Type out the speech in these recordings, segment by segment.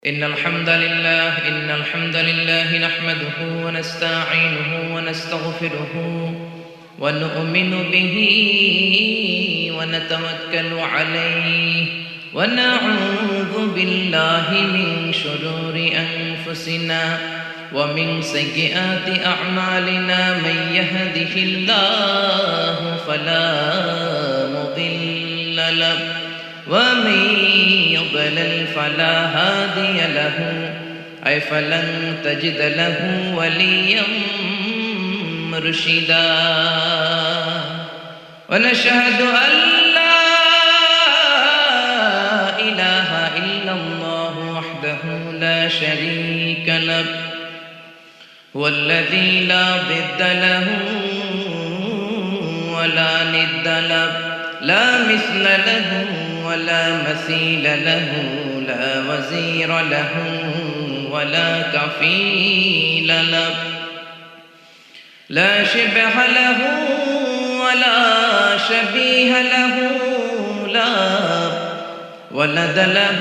إن الحمد لله نحمده ونستعينه ونستغفره ونؤمن به ونتوكل عليه ونعوذ بالله من شرور أنفسنا ومن سيئات أعمالنا من يهده الله فلا مضل له ومن يضلل فلا هادي له أي فلن تجد له وليا مرشدا ونشهد أن لا إله إلا الله وحده لا شريك له هو الذي لا ضد له ولا ند له لا مثل له ولا مثيل له لا وزير له ولا كفيل له لا شبه له ولا شبيه له لا ولد له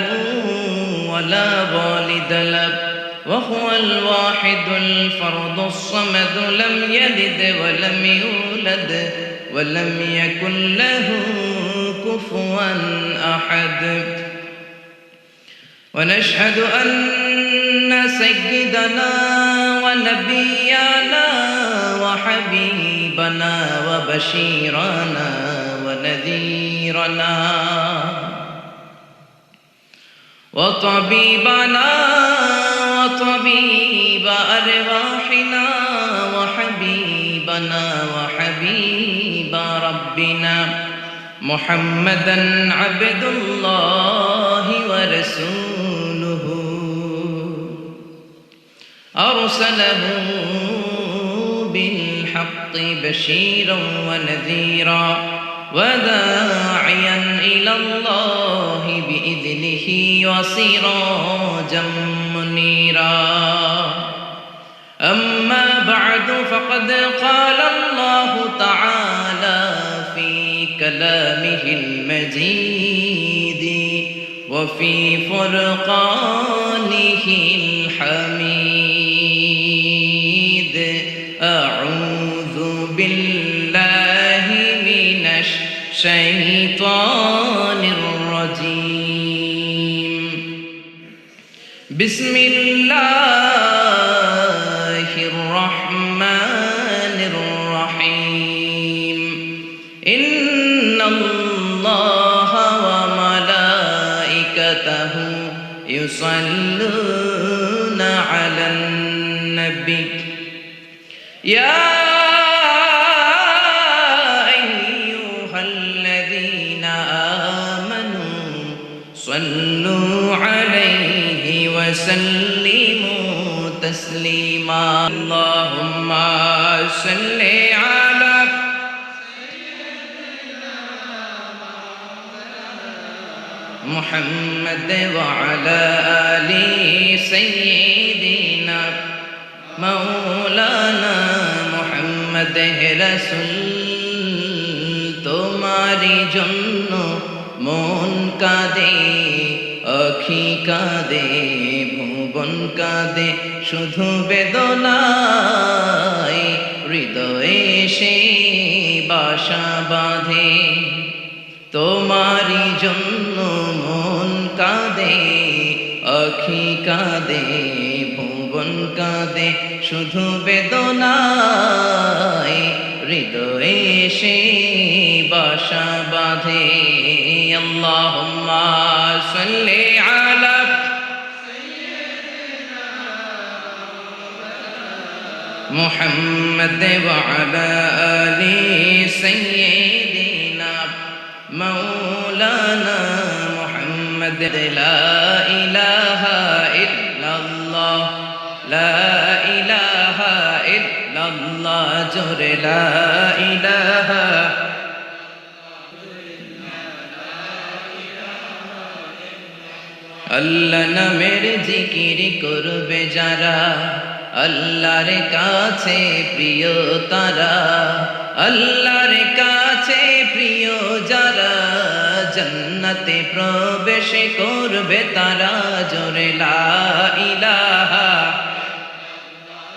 ولا والد له وهو الواحد الفرد الصمد لم يلد ولم يولد ولم يكن له كفوا أحد ونشهد أن سيدنا ونبينا وحبيبنا وبشيرنا ونذيرنا وطبيبنا وطبيب أرواحنا وحبيبنا وحبيب ربنا محمدا عبد الله ورسوله أرسله بالحق بشيرا ونذيرا وداعيا إلى الله بإذنه وسراجا منيرا أما بعد فقد قال الله تعالى في كلامه المجيد وفي فرقانه الحميد أعوذ بالله من الشيطان الرجيم بسم الله الرحمن الرحيم إن الله وملائكته يصلون على النبي يا أيها الذين آمنوا صلوا عليه وسلموا تسليما اللهم صل على محمد وعلى آل سيدنا مولانا محمد رسول তোমারি জন্য মন কাঁদে আখি কাঁদে ভুবন কাঁদে শুধু বেদনায় হৃদয়ে সে বাসা বাঁধে তোমারি জন্য মন কাঁদে আখি কাঁদে ভুবন কাঁদে শুধু বেদনায় হৃদয়ে সে বাসা বাঁধে আল্লাহুম্মা সাল্লি আলা মুহাম্মদ ওয়া আলা আলি সাইয়্যিদিনা مولانا محمد لا إله إلا الله لا إله إلا الله جر لا إله আল্লাহ নামের জিকির করবে যারা আল্লাহর কাছে প্রিয় তারা আল্লাহর কাছে প্রিয় যারা, জান্নাতে প্রবেশ করবে তারা, জোরে লা ইলাহা।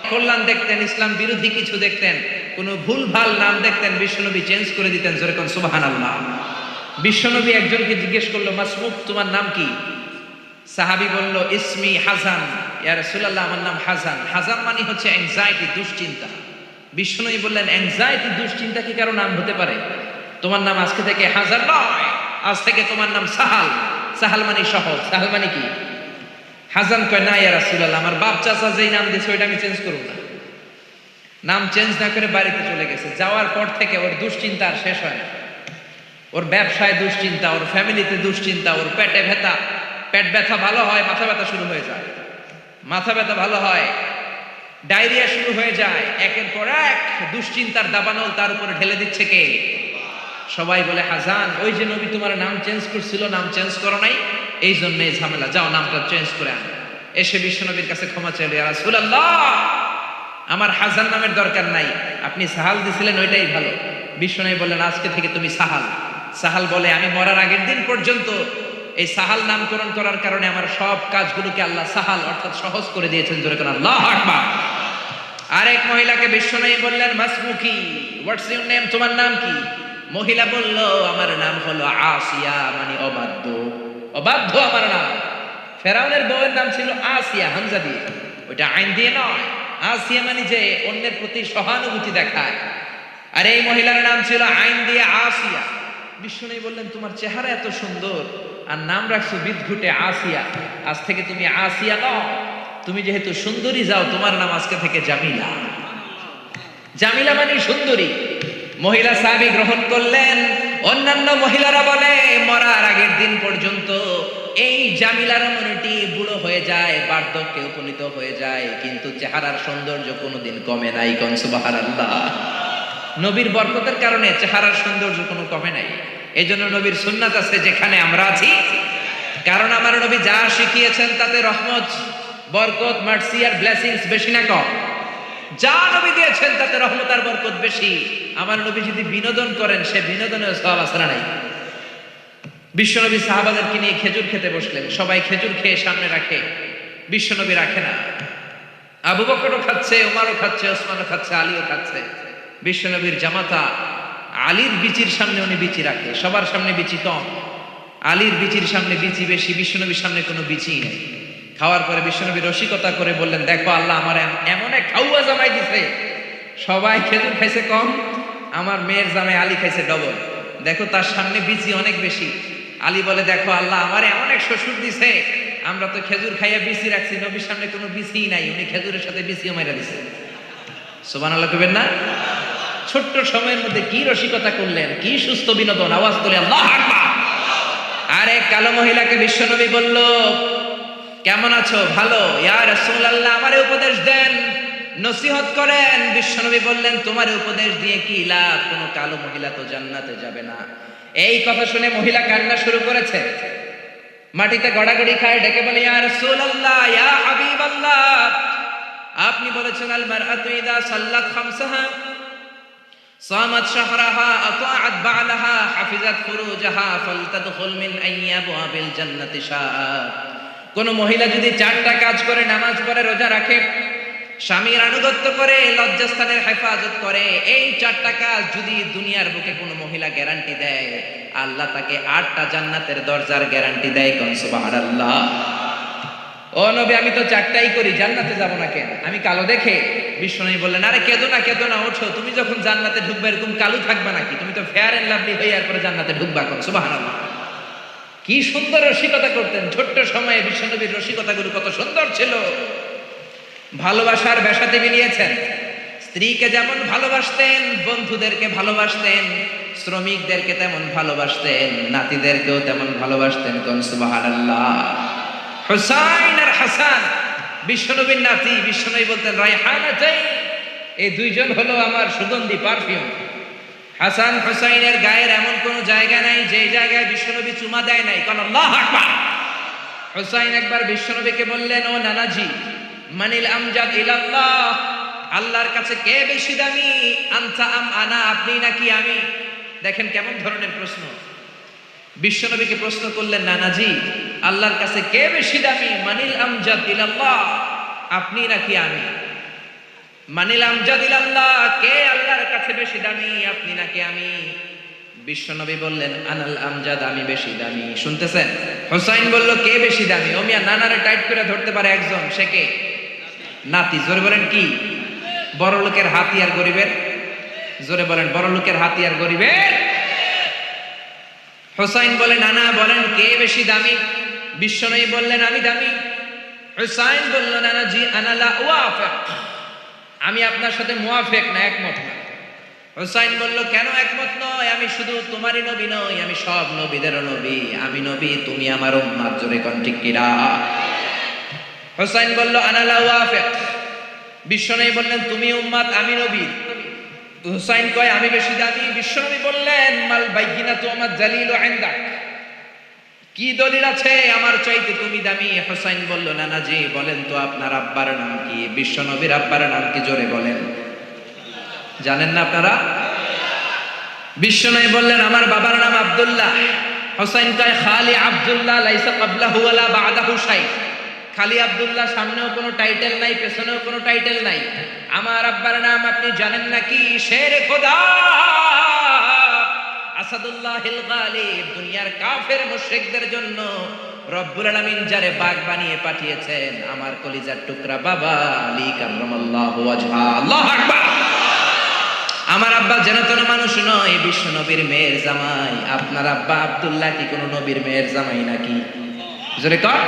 কল্যাণ দেখতেন, ইসলাম বিরোধী কিছু দেখতেন, কোনো ভুল ভাল নাম দেখতেন, বিশ্বনবী চেঞ্জ করে দিতেন। জোরে কোন সুবহানাল্লাহ। বিশ্বনবী একজনকে জিজ্ঞেস করলো, মাসমুক, তোমার নাম কি? সাহাবী বলল, ইসমি হাসান, ইয়া রাসূলুল্লাহ, আমার নাম হাসান। হাসান মানে হচ্ছে অ্যাংজাইটি, দুশ্চিন্তা। বিশ্বনবী বললেন, অ্যাংজাইটি, দুশ্চিন্তা কি কারো নাম হতে পারে? তোমার নাম আজকে থেকে হাসান নয়, আজ থেকে তোমার নাম সাহাল। সাহাল মানে সহজ। সাহাল মানে কি? হাসান কয়, না ইয়া রাসূলুল্লাহ, আমার বাপ চাচা যেই নাম দিয়েছে ওইটা আমি চেঞ্জ করব না। নাম চেঞ্জ না করে বাড়িতে চলে গেছে। যাওয়ার পর থেকে ওর দুশ্চিন্তা আর শেষ হয় না। ওর ব্যবসায় দুশ্চিন্তা, ওর ফ্যামিলিতে দুশ্চিন্তা, ওর পেটে ব্যথা, পেট ব্যথা ভালো হয়, মাথা ব্যথা শুরু হয়ে যায়, মাথা ব্যথা ভালো হয়, ডায়রিয়া শুরু হয়ে যায়। একের পর এক দুশ্চিন্তার দাবানল তার উপরে ঢেলে দিচ্ছে কে? সবাই বলে, হাসান, ওই যে নবী তোমার নাম চেঞ্জ করছিল, নাম চেঞ্জ করো নাই, এই জন্য এই ঝামেলা, যাও নামটা চেঞ্জ করে আনো। এসে বিশ্বনবীর কাছে ক্ষমা চাইল, ইয়া রাসূলুল্লাহ, আমার হাসান নামের দরকার নাই, আপনি সাহাল দিছিলেন ওইটাই ভালো। বিশ্বনবী বললেন, আজকে থেকে তুমি সাহাল। সাহাল বলে, আমি মরার আগের দিন পর্যন্ত এই সাহাল নামকরণ করার কারণে আমার সব কাজগুলোকে আল্লাহ সাহাল অর্থাৎ সহজ করে দিয়েছেন। জোরে করে আল্লাহু আকবার। আরেক মহিলাকে বিশ্বনবী বললেন, মাসমুকি, হোয়াটস ইউর নেম, তোমার নাম কি? মহিলা বলল, আমার নাম হলো আসিয়া, মানে অবাধ্য। অবাধ্য আমার নাম। ফেরাউনের বউয়ের নাম ছিল আসিয়া, হামজা দিয়ে, ওইটা আইন দিয়ে নয়। আসিয়া মানে যে অন্যের প্রতি সহানুভূতি দেখায়। আর এই মহিলার নাম ছিল আইন দিয়ে আসিয়া। বিশ্বনবী বললেন, তোমার চেহারা এত সুন্দর আর নাম রাখছো বিদঘুটে আসিয়া, আজ থেকে তুমি আসিয়া নও, তুমি যেহেতু সুন্দরী, যাও, তোমার নাম আজকে থেকে জামিলা। জামিলা মানে সুন্দরী। মহিলা সাহাবী গ্রহণ করলেন। অন্যান্য মহিলারা বলে, মরার আগের দিন পর্যন্ত এই জামিলার মনেটি বুড়ো হয়ে যায়, বার্ধক্যে উপনীত হয়ে যায়, কিন্তু চেহারার সৌন্দর্য কোনোদিন কমে নাই। কোন সুবহানাল্লাহ। নবীর বরকতের কারণে চেহারার সৌন্দর্য কোনো কমে নাই। এই জন্য নবীর সুন্নাত আছে যেখানে আমরা আছি, কারণ আমার নবী যা শিখিয়েছেন তাতে রহমত, বরকত, মার্সি আর ব্লেসিংস বেশি না কম? যা নবী দিয়েছেন তাতে রহমত আর বরকত বেশি। আমার নবী যদি বিনোদন করেন, সে বিনোদনের সওয়াব আছে না নাই? বিশ্বনবী সাহাবাদেরকে নিয়ে খেজুর খেতে বসলেন, সবাই খেজুর খেয়ে সামনে রাখে, বিশ্বনবী রাখে না। আবু বকরও খাচ্ছে, ওমরও খাচ্ছে, ওসমানও খাচ্ছে, আলীও খাচ্ছে। বিশ্বনবীর জামাতা আলীর বিচির সামনে উনি বিচি রাখে, সবার সামনে বিচি কম, আলীর বিচির সামনে বিচি বেশি, বিশ্বনবীর সামনে কোনো বিচি নেই। খাওয়ার পরে বিশ্বনবী রসিকতা করে বললেন, দেখো আল্লাহ আমার এমন এক খাওয়া জামাই দিছে, সবাই খেজুর খাইছে কম, আমার মেয়ের জামাই আলী খাইছে ডবল। দেখো তার সামনে বিচি অনেক বেশি। আলী বলে, দেখো আল্লাহ আমার এমন এক শ্বশুর দিছে, আমরা তো খেজুর খাইয়া বিচি রাখছি, নবীর সামনে কোনো বিচিই নাই, উনি খেজুরের সাথে বিচিও মাইরা দিছে। সুবহানাল্লাহ কইবেন না? ছোট্ট সময়ের মধ্যে কি রসিকতা করলেন, কি সুস্থ বিনোদন। আওয়াজ তোলে আল্লাহু আকবার। আরে কালো মহিলাকে বিশ্বনবী বলল, কেমন আছো? ভালো। ইয়া রাসূলুল্লাহ, আমারে উপদেশ দেন, নসিহত করেন। বিশ্বনবী বললেন, তোমার উপদেশ দিয়ে কি লাভ? কোনো কালো মহিলা তো জান্নাতে যাবে না। এই কথা শুনে মহিলা কান্না শুরু করেছে, মাটিতে গড়াগড়ি খায়, ডেকে বলে, ইয়া রাসূলুল্লাহ, ইয়া হাবিবাল্লাহ, আপনি বলেছেন আল মারআতু ইযা সাল্লাত খামসাহা সামাত শাহরাহা আতাআত বা'লাহা হাফিজাত ফুরুজাহা ফালতাদখুল মিন আইয়াবিল জান্নাতি শাআত। কোন মহিলা যদি 4টা কাজ করে, নামাজ পড়ে, রোজা রাখে, স্বামীর আনুগত্য করে, লজ্জাস্থানের হেফাজত করে, এই 4টা কাজ যদি দুনিয়ার বুকে কোনো মহিলা গ্যারান্টি দেয়, আল্লাহ তাকে 8টা জান্নাতের দরজার গ্যারান্টি দেয়। কোন সুবহানাল্লাহ। ও নবী, আমি তো 4টাই করি, জান্নাতে যাব না কেন? আমি কালো দেখে? বিশ্বনবী বললেন, আরে কেঁদো না, কেঁদো না, ওঠো, তুমি যখন জান্নাতে ঢুকবে এরকম কালো থাকবে নাকি? তুমি তো ফেয়ার এন্ড লাভলি হয়ে এরপরে জান্নাতে ঢুকবা। কোন সুবহানাল্লাহ। কি সুন্দর রসিকতা করতেন ছোট্ট সময়ে। বিশ্বনবীর রসিকতাগুলো কত সুন্দর ছিল। ভালোবাসার বেশাতে বিলিয়েছেন। স্ত্রীকে যেমন ভালোবাসতেন, বন্ধুদেরকে ভালোবাসতেন, শ্রমিকদেরকে তেমন ভালোবাসতেন, নাতিদেরকেও তেমন ভালোবাসতেন। কোন সুবহানাল্লাহ। হুসাইন আর হাসান বিশ্বনবীর নাতি। বিশ্বনবী বলতেন, রায়হানাতাইন, এই দুইজন হলো আমার সুগন্ধি, পারফিউম। হাসান হুসাইনের গায়ের এমন কোন জায়গা নাই যে জায়গায় বিশ্বনবী চুমা দেয় নাই। কারণ আল্লাহু আকবার। হুসাইন একবার বিশ্বনবীকে বললেন, ও নানাজি, মানিল আমজাদ ইলাল্লাহ, আল্লাহর কাছে কে বেশি দামি, আনতা আম আনা, আপনি নাকি আমি? দেখেন কেমন ধরনের প্রশ্ন। বিশ্বনবীকে প্রশ্ন করলেন, নানাজি আল্লাহর কাছে কে বেশি দামি? মানিল আমজাদ ইলাল্লাহ, আপনি নাকি আমি? মানিল আমজাদ ইলাল্লাহ, কে আল্লাহর কাছে বেশি দামি, আপনি নাকি আমি? বিশ্বনবী বললেন, আনাল আমজাদ, আমি বেশি দামি। শুনতেছেন? হুসাইন বলল, কে বেশি দামি? ও মিয়া, নানারে টাইট করে ধরতে পারে একজন, সে কে? নাতি। জোরে বলেন কি? বড় লোকের হাতি আর গরিবের? জোরে বলেন, বড় লোকের হাতি আর গরিবের? হুসাইন বলে, নানা বলেন কে বেশি দামি? বিশ্বনবী বললেন, আমি দামি। হুসাইন বলল, নানাজি আনা লা ওয়াফিক, আমি আপনার সাথে মুওয়াফিক না, একমত না। হুসাইন বলল, কেন একমত নয়? আমি শুধু তোমারই নবী নই, আমি সব নবীদের নবী। আমি নবী, তুমি আমার উম্মত। জোরে কোন ঠিক কিনা? হুসাইন বলল, আনা লা ওয়াফিক। বিশ্বনবী বললেন, তুমি উম্মত, আমি নবী। হুসাইন কয়, আমি বেশি দামি। বিশ্বনবী বললেন, মাল বাইয়িনাতু আমার জালিলু ইনদাক, কি দলিল আছে আমার চাইতে তুমি দামি? হুসাইন বলল, নানাজি বলেন তো আপনার আব্বার নাম কি? বিশ্বনবীর আব্বার নাম কি? জোরে বলেন। জানেন না আপনারা? বিশ্বনবী বললেন, আমার বাবার নাম আব্দুল্লাহ। হুসাইন কয়, খালি আব্দুল্লাহ, লাইসা ক্বাবলাহু ওয়ালা বা'দাহু শাই। খালি আব্দুল্লাহ, সামনেও কোনো টাইটেল নাই, পেছনেও কোনো টাইটেল নাই। আমার আব্বার নাম আপনি জানেন নাকি? শেরে খোদা, আসাদুল্লাহিল গালিব। দুনিয়ার কাফের মুশরিকদের জন্য রব্বুল আলামিন যারে বাগ বানিয়ে পাঠিয়েছেন, আমার কলিজার টুকরা বাবা আলী কাররামাল্লাহু ওয়াজহা। আল্লাহু আকবার। আমার আব্বা যেন তেন মানুষ নয়, বিশ্ব নবীর মেয়ের জামাই। আপনার আব্বা আব্দুল্লাহ কি কোনো নবীর মেয়ের জামাই নাকি? জোরে কর।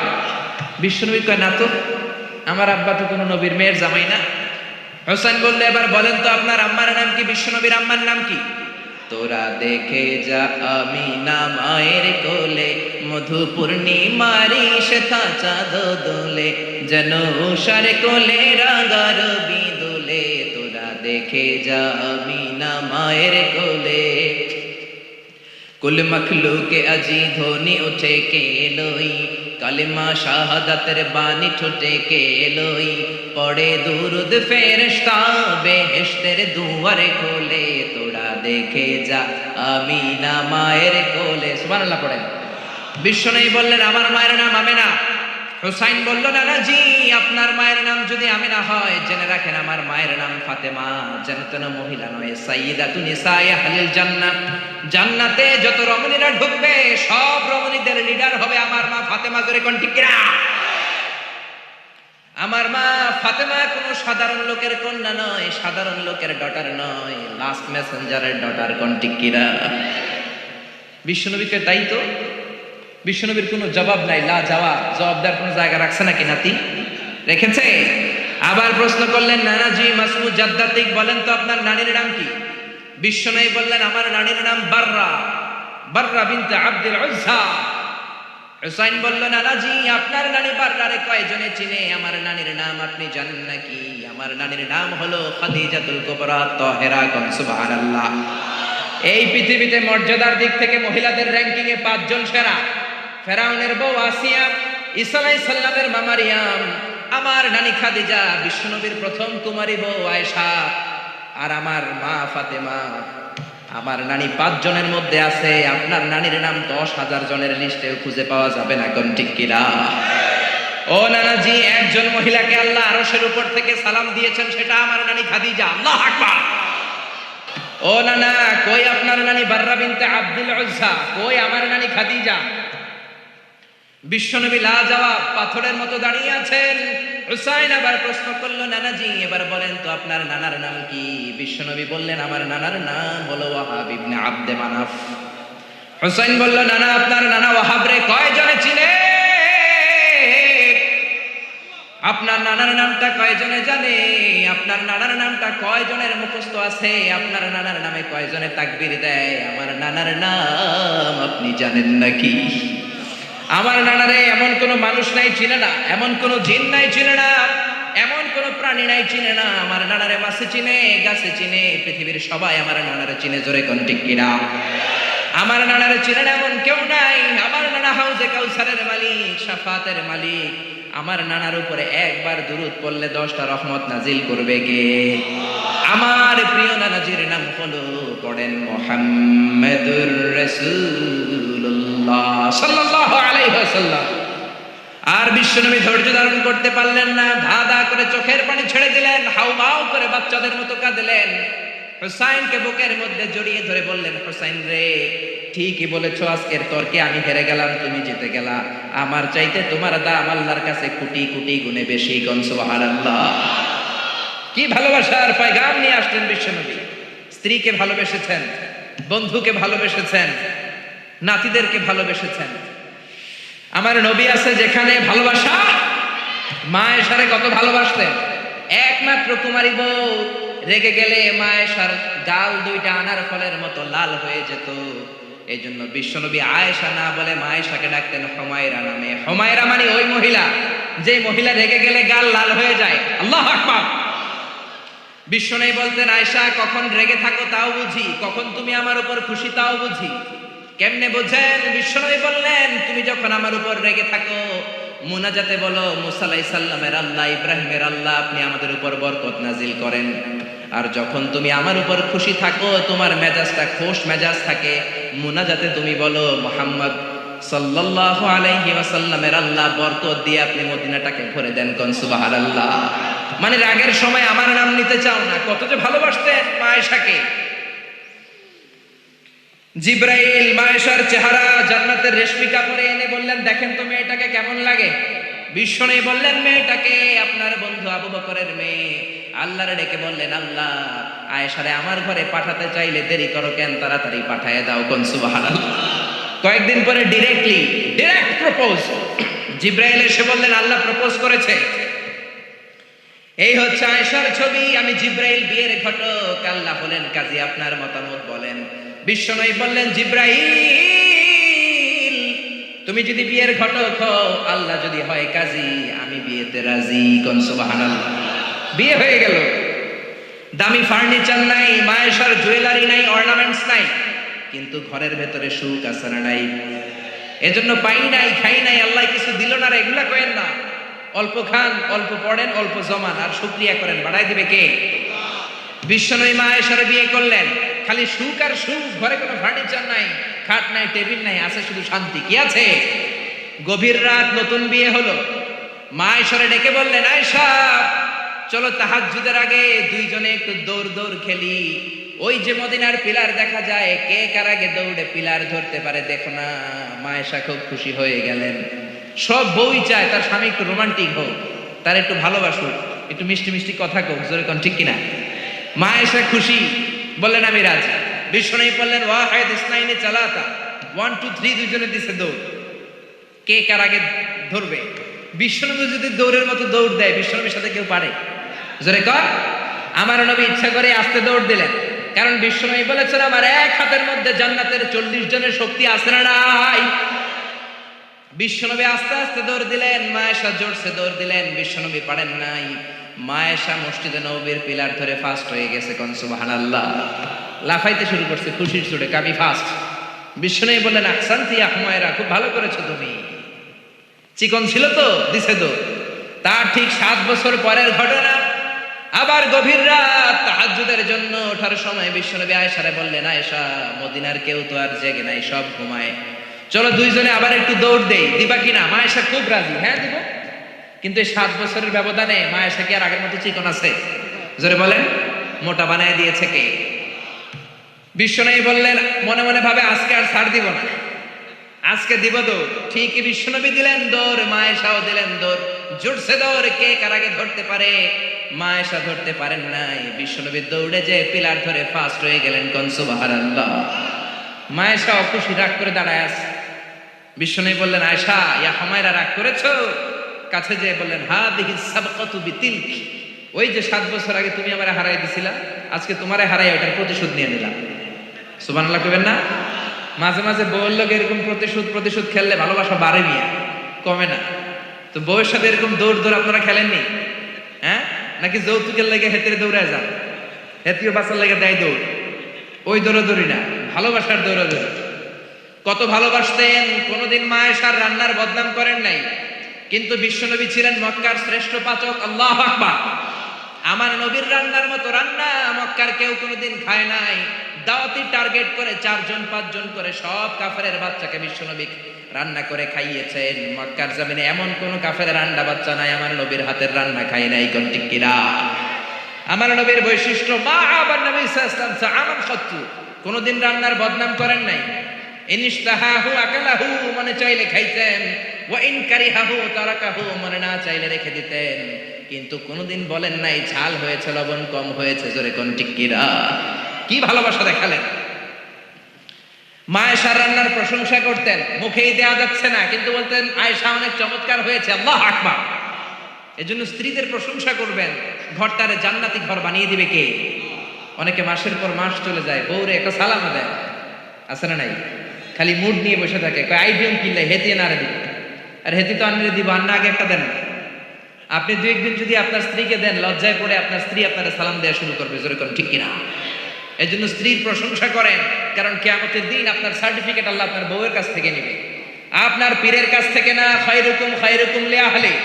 বিশ্বনবী কয়, না তো, আমার আব্বা তো কোনো নবীর মেয়ের জামাই না। হোসেন বললে, এবার বলেন তো আপনার আম্মার নাম কি? বিশ্বনবীর আম্মার নাম কি? তোরা দেখে যা আমিনা মায়ের কোলে, মধু পূর্ণিমারি শেখা চাঁদ দোলে, যেন উষার কোলে রাঙা রবি দোলে। তোরা দেখে যা আমিনা মায়ের কোলে, কুল মখলুকে আজি ধ্বনি উঠে কে লই, কালিমা শাহাদাতের বাণী ঠোঁটে কে লই, পড়ে দুরুদ ফেরেশতা বেহেশতের দুয়ারে খোলে। তোরা দেখে যা আমিনা মায়ের কোলে। সুবহানাল্লাহ পড়েন। বিশ্বনবী বললেন, আমার মায়ের নাম আমিনা। হুসাইন বলল, নানাজি আপনার মায়ের নাম যদি আমিনা হয়, জেনে রাখেন আমার মায়ের নাম ফাতেমা। যেন তেন মহিলা নয়, সাইয়্যিদাতু নিসায়ে আহলিল জান্নাহ। জান্নাতে যত রমণীরা ঢুকবে, সব রমণীদের লিডার হবে আমার মা ফাতেমা। জোরে কোন ঠিক কিনা? আমার মা ফাতেমা কোনো সাধারণ লোকের কন্যা নয়, সাধারণ লোকের ডটার নয়, লাস্ট মেসেঞ্জারের ডটার। কোন ঠিক কিনা? বিশ্বনবীকে তাই তো, বিশ্বনবীর কোনো জবাব নাই, লা জবাব, জবাব দেওয়ার কোনো জায়গা রাখছে নাকি নাতি? রেখেছে। আবার প্রশ্ন করলেন, নানাজি মাসমুদ জাদ্দাতিক, বলেন তো আপনার নানির নাম কি? বিশ্বনবী বললেন, আমার নানির নাম বাররা, বাররা বিনতে আব্দুল উজ্জা। হুসাইন বলল, নানাজি আপনার নানি বাররারে কয়জনে চিনে? আমার নানির নাম আপনি জানেন নাকি? আমার নানির নাম হলো খাদিজাতুল কুবরা তাহেরা। কোন সুবহানাল্লাহ। এই পৃথিবীতে মর্যাদার দিক থেকে মহিলাদের র‍্যাঙ্কিং এ 5 জন সেরা। ফেরাউনের বউ আসিয়া, ঈসা আলাইহিস সালামের মা মারিয়াম, আমার নানি খাদিজা, বিশ্বনবীর প্রথম কুমারী বউ আয়েশা, আর আমার মা ফাতেমা। আমার নানি 5 জনের মধ্যে আছে। আপনার নানির নাম 10,000 জনের লিস্টেও খুঁজে পাওয়া যাবে না। কোন ঠিক কিনা? ও নানাজি, একজন মহিলাকে আল্লাহ আরশের উপর থেকে সালাম দিয়েছেন, সেটা আমার নানি খাদিজা। আল্লাহু আকবার। ও নানা, কই আপনার নানি বাররা বিনতে আব্দুল উজ্জা? কই আমার নানি খাদিজা? বিশ্বনবী লাজবাব পাথরের মতো দাঁড়িয়ে আছেন। হুসাইন আবার প্রশ্ন করলো, নানাজি এবার বলেন তো আপনার নানার নাম কি? বিশ্বনবী বললেন, আমার নানার নাম হলো ওয়াহাব ইবনে আব্দে মানাফ। হুসাইন বলল, নানা আপনার নানা ওয়াহাব রে কয়জনে চিনে? আপনার নানার নামটা কয়জনে জানে? আপনার নানার নামটা কয়জনের মুখস্থ আছে? আপনার নানার নামে কয়জনে তাকবীর দেয়? আমার নানার নাম আপনি জানেন নাকি? আমার নানারে এমন কোনো মানুষ নাই চিনে না, এমন কোনো জিন নাই চিনে না, এমন কোনো প্রাণী নাই চিনে না। আমার নানারে মাছে চিনে, গাছে চিনে, পৃথিবীর সবাই আমার নানারে চিনে। জোরে কোন ঠিক কিনা? আমার নানারে চিনে না এমন কেউ নাই। আমার নানা হাউজে কাউসারের মালিক, শাফাতের মালিক। আমার নানার উপরে একবার দুরূদ পড়লে 10টা রহমত নাজিল করবে কে? আমার প্রিয় নানাজির নাম হলো, পড়েন, মুহাম্মাদুর রাসূলুল্লাহ সাল্লাল্লাহু আলাইহি ওয়াসাল্লাম। আর বিশ্বনবী ধৈর্য ধারণ করতে পারলেন না, ধা ধা করে চোখের পানি ছেড়ে দিলেন, হাউমাউ করে বাচ্চাদের মতো কাঁদলেন। হুসাইনকে বুকের মধ্যে জড়িয়ে ধরে বললেন, হুসাইন রে, ঠিকই বলেছো, আজকের তর্কে আমি হেরে গেলাম, তুমি জিতে গেলা। আমার চাইতে তোমার দাম আল্লাহর কাছে কোটি কোটি গুণে বেশি। কোন সুবহানাল্লাহ। কি ভালোবাসার পয়গাম নিয়ে আসলেন বিশ্বনবী। স্ত্রীকে ভালোবেসেছেন, বন্ধুকে ভালোবেসেছেন, নাতিদেরকে ভালোবেসেছেন। আমার নবী আছে যেখানে ভালোবাসা, মা এশারে কত ভালোবাসতেন। একমাত্র কুমারী বউ রেগে গেলে মা এশার গাল দুইটা আনার ফলের মতো লাল হয়ে যেত। এই জন্য বিশ্বনবী আয়েশা না বলে মা এশাকে ডাকতেন হুমায়রা নামে। হুমায়রা মানে ওই মহিলা, যে মহিলা রেগে গেলে গাল লাল হয়ে যায়। আল্লাহু আকবার। বিশ্বনবী বলতেন, আয়েশা, কখন রেগে থাকো তাও বুঝি, কখন তুমি আমার উপর খুশি তাও বুঝি। কেমনে বোঝেন? বিশ্বনবী বললেন, তুমি যখন আমার উপর রেগে থাকো মুনাজাতে বলো, মুসা আলাইহিস সালামের আল্লাহ, ইব্রাহিমের আল্লাহ, আপনি আমাদের উপর বরকত নাজিল করেন। আর যখন তুমি আমার উপর খুশি থাকো, তোমার মেজাজটা খোশ মেজাজ থাকে, মুনাজাতে তুমি বলো, মুহাম্মদ সাল্লাল্লাহু আলাইহি ওয়াসাল্লামের আল্লাহ বরকত দিয়ে আপনি মদিনাটাকে ভরে দেন। কোন সুবহানাল্লাহ। মানে রাগের সময় আমার নাম নিতে চাও না। কত যে ভালোবাসতেন মা আয়েশাকে। জিব্রাইল মা আয়েশার চেহারা জান্নাতের রেশমি কাপড়ে এনে বললেন, দেখেন তো মেয়েটাকে কেমন লাগে। বিশ্বনবী বললেন, মেয়েটাকে আপনার বন্ধু আবু বকরের মেয়ে। আল্লাহরে ডেকে বললেন, আল্লাহ, আয়েশারে আমার ঘরে পাঠাতে চাইলে দেরি করো কেন, তাড়াতাড়ি পাঠায় দাও। কোন সুবহানাল্লাহ। কয়েকদিন পরে ডিরেক্ট প্রপোজ। জিব্রাইল এসে বললেন, আল্লাহ প্রপোজ করেছে। এই হচ্ছে আয়েশার ছবি। আমি জিব্রাইল, বিয়ের ঘটক। আল্লাহ বলেন, কাজী আপনার মতামত বলেন। বিশ্বনবী বললেন, জিব্রাইল, তুমি যদি বিয়ের ঘটক হও, আল্লাহ যদি হয় কাজী, আমি বিয়েতে রাজি। কোন সুবহানাল্লাহ। বিয়ে হয়ে গেল। দামি ফার্নিচার নাই, মা আয়েশার জুয়েলারি নাই, অর্নামেন্টস নাই, কিন্তু ঘরের ভেতরে সুখ আছে না নাই? এজন্য পাই নাই, খাই নাই, আল্লাহ কিছু দিল না, এগুলা করেন না। অল্প খান, অল্প পড়েন, অল্প জমান, আর শুকরিয়া করেন, বাড়াই দিবে কে? বিশ্বনবী মা আয়েশারে বিয়ে করলেন। খালি সুখ আর সুখ, ঘরে কোনো ফার্নিচার নাই, খাট নাই, টেবিল নাই, আছে শুধু শান্তি। কি আছে? গভীর রাত, নতুন বিয়ে হলো। মা আয়েশারে ডেকে বললেন, আয়েশা, চলো তাহাজ্জুদের আগে দুইজনে একটু দৌড় খেলি। ওই যে মদিনার পিলার দেখা যায়, কে কার আগে দৌড়ে পিলার ধরতে পারে দেখো না। মা আয়েশা খুব খুশি হয়ে গেলেন। সব বউই চায় তার স্বামী একটু রোমান্টিক হোক, তার একটু ভালোবাসুক, একটু মিষ্টি মিষ্টি কথা কোক, জোরে কোন ঠিক কিনা? মা আয়েশা খুশি, বললেন আমি রাজি। বিশ্বনবী বললেন, ওয়াহিদ ইসনাইনি চালাতা, 1 2 3 দুইজনে দিছে দৌড়, কে কার আগে ধরবে। বিশ্বনবী যদি দৌড়ের মতো দৌড় দেয়, বিশ্বনবীর সাথে কেউ পারে? জোরে কর। আমার নবী ইচ্ছা করে আস্তে দৌড় দিলেন, কারণ বিশ্বনবী বলেছেন, আমার এক হাতের মধ্যে জান্নাতের 40 জনের শক্তি আছে না নাই? বিশ্বনবী আস্তে আস্তে দৌড় দিলেন, মা আয়েশা জোরসে দৌড় দিলেন, বিশ্বনবী পারেন নাই। মা আয়েশা মসজিদে নববীর পিলার ধরে ফাস্ট হয়ে গেছে। কোন সুবহানাল্লাহ। লাফাইতে শুরু করছে খুশির চোটে, কাবি ফাস্ট। বিশ্বনবী বললেন, আহসানতি ইয়া হুমায়রা, খুব ভালো করেছো তুমি। চিকন ছিল তো, দিছে দৌড়। তার ঠিক 7 বছর পরের ঘটনা। আবার গভীর রাত, তাহাজ্জুদের জন্য ওঠার সময় বিশ্বনবী আয়েশারে বললেন, আয়েশা, মদিনার কেউ তো আর জেগে নাই, সব ঘুমায়, চলো দুইজনে আবার একটু দৌড় দেই, দিবা কিনা? মা আয়েশা খুব রাজি, হ্যাঁ দিব। কিন্তু এই 7 বছরের ব্যবধানে মা আয়েশা কি আর আগের মতো চিকন আছে? জোরে বলেন। মোটা বানায় দিয়েছে কে? বিশ্বনবী বললেন, মনে মনে ভাবে, আজকে আর ছাড় দিব না, আজকে দিব দৌড়। ঠিকই বিশ্বনবী দিলেন দৌড়, মা আয়েশাও দিলেন দৌড়। জোরসে দৌড়, কে কার আগে ধরতে পারে? মা আয়েশা ধরতে পারেন নাই। বিশ্বনবী দৌড়ে যে পিলার ধরে ফাস্ট হয়ে গেলেন। কোন সুবহানাল্লাহ। মা আয়েশা অখুশি, রাগ করে দাঁড়ায় আছে। বিশ্বনবী বললেন, আয়েশা, ইয়া হুমায়রা, রাগ করেছো? কাছে যেয়ে বললেন, হাদিহি সাবকাতু বিতিলক, ওই যে 7 বছর আগে তুমি আমারে হারাই দিছিলা, আজকে তোমারে হারাই ওটার প্রতিশোধ নিয়ে নিলাম। সুবহানাল্লাহ কইবেন না? মাঝে মাঝে বউয়ের লোক এরকম প্রতিশোধ খেললে ভালোবাসা বাড়ে মিয়া, কমে না। তো বউয়ের সাথে এরকম দৌড় আপনারা খেলেননি? হ্যাঁ, নাকি যৌতুকের লেগে হেতের দৌড়ায় যান? হেতিও বাঁচার লেগে দেয় দৌড়। ওই দৌড়াদৌড়ি না, ভালোবাসার দৌড়াদৌড়ি। কত ভালোবাসতেন। কোনোদিন মা আয়েশার রান্নার বদনাম করেন নাই। কিন্তু বিশ্বনবী ছিলেন মক্কার শ্রেষ্ঠ পাচক। আল্লাহু আকবার। আমার নবীর রান্নার মতো রান্না মক্কার কেউ কোনোদিন খায় নাই। দাওয়াতি টার্গেট করে 4 জন 5 জন করে সব কাফেরের বাচ্চাকে বিশ্বনবী রান্না করে খাইয়েছেন। মক্কার জমিনে এমন কোন কাফেরের রান্না বাচ্চা নাই আমার নবীর হাতের রান্না খায় নাই। কোন ঠিক কিনা? আমার নবীর বৈশিষ্ট্য মা আবার নবী সাল্লাল্লাহু আলাইহি ওয়াসাল্লাম আমন খাতু, কোনদিন রান্নার বদনাম করেন নাই। ইনশতাহাহু আকালাহু, মনে চাইলে খাইতেন, ওয়া ইন কারিহাহু তারাকাহু, মনে না চাইলে রেখে দিতেন। কিন্তু কোনদিন বলেন নাই ঝাল হয়েছে, লবণ কম হয়েছে। জোরে কোন ঠিক কিনা? কি ভালোবাসা দেখালেন। মা আয়েশার রান্নার প্রশংসা করতেন, মুখেই দেয়া যাচ্ছে না, কিন্তু বলতেন আয়েশা অনেক চমৎকার হয়েছে। আল্লাহু আকবার। এজন্য স্ত্রীদের প্রশংসা করবেন, ঘরটারে জান্নাতি ঘর বানিয়ে দিবে কে? অনেকে মাসের পর মাস চলে যায়, বউরে একটা সালামও দেয়, আছে না নাই? খালি মুড নিয়ে বসে থাকে, কয় আইডিয়াম কিনলে হেতি না রে দিব, আর হেতি তো আনলে দিব, আন্না আগে একটা দেন না। আপনি 2-1 দিন যদি আপনার স্ত্রীকে দেন, লজ্জায় পড়ে আপনার স্ত্রী আপনার সালাম দেওয়া শুরু করবে। জোরে কোন ঠিক কিনা? এই জন্য স্ত্রীর প্রশংসা করেন, কারণ কিয়ামতের দিন আপনার সার্টিফিকেট আল্লাহ আপনার বউয়ের কাছ থেকে নেবে, আপনার পীরের কাছ থেকে না। খায়রুকুম খায়রুকুম লিআহলি,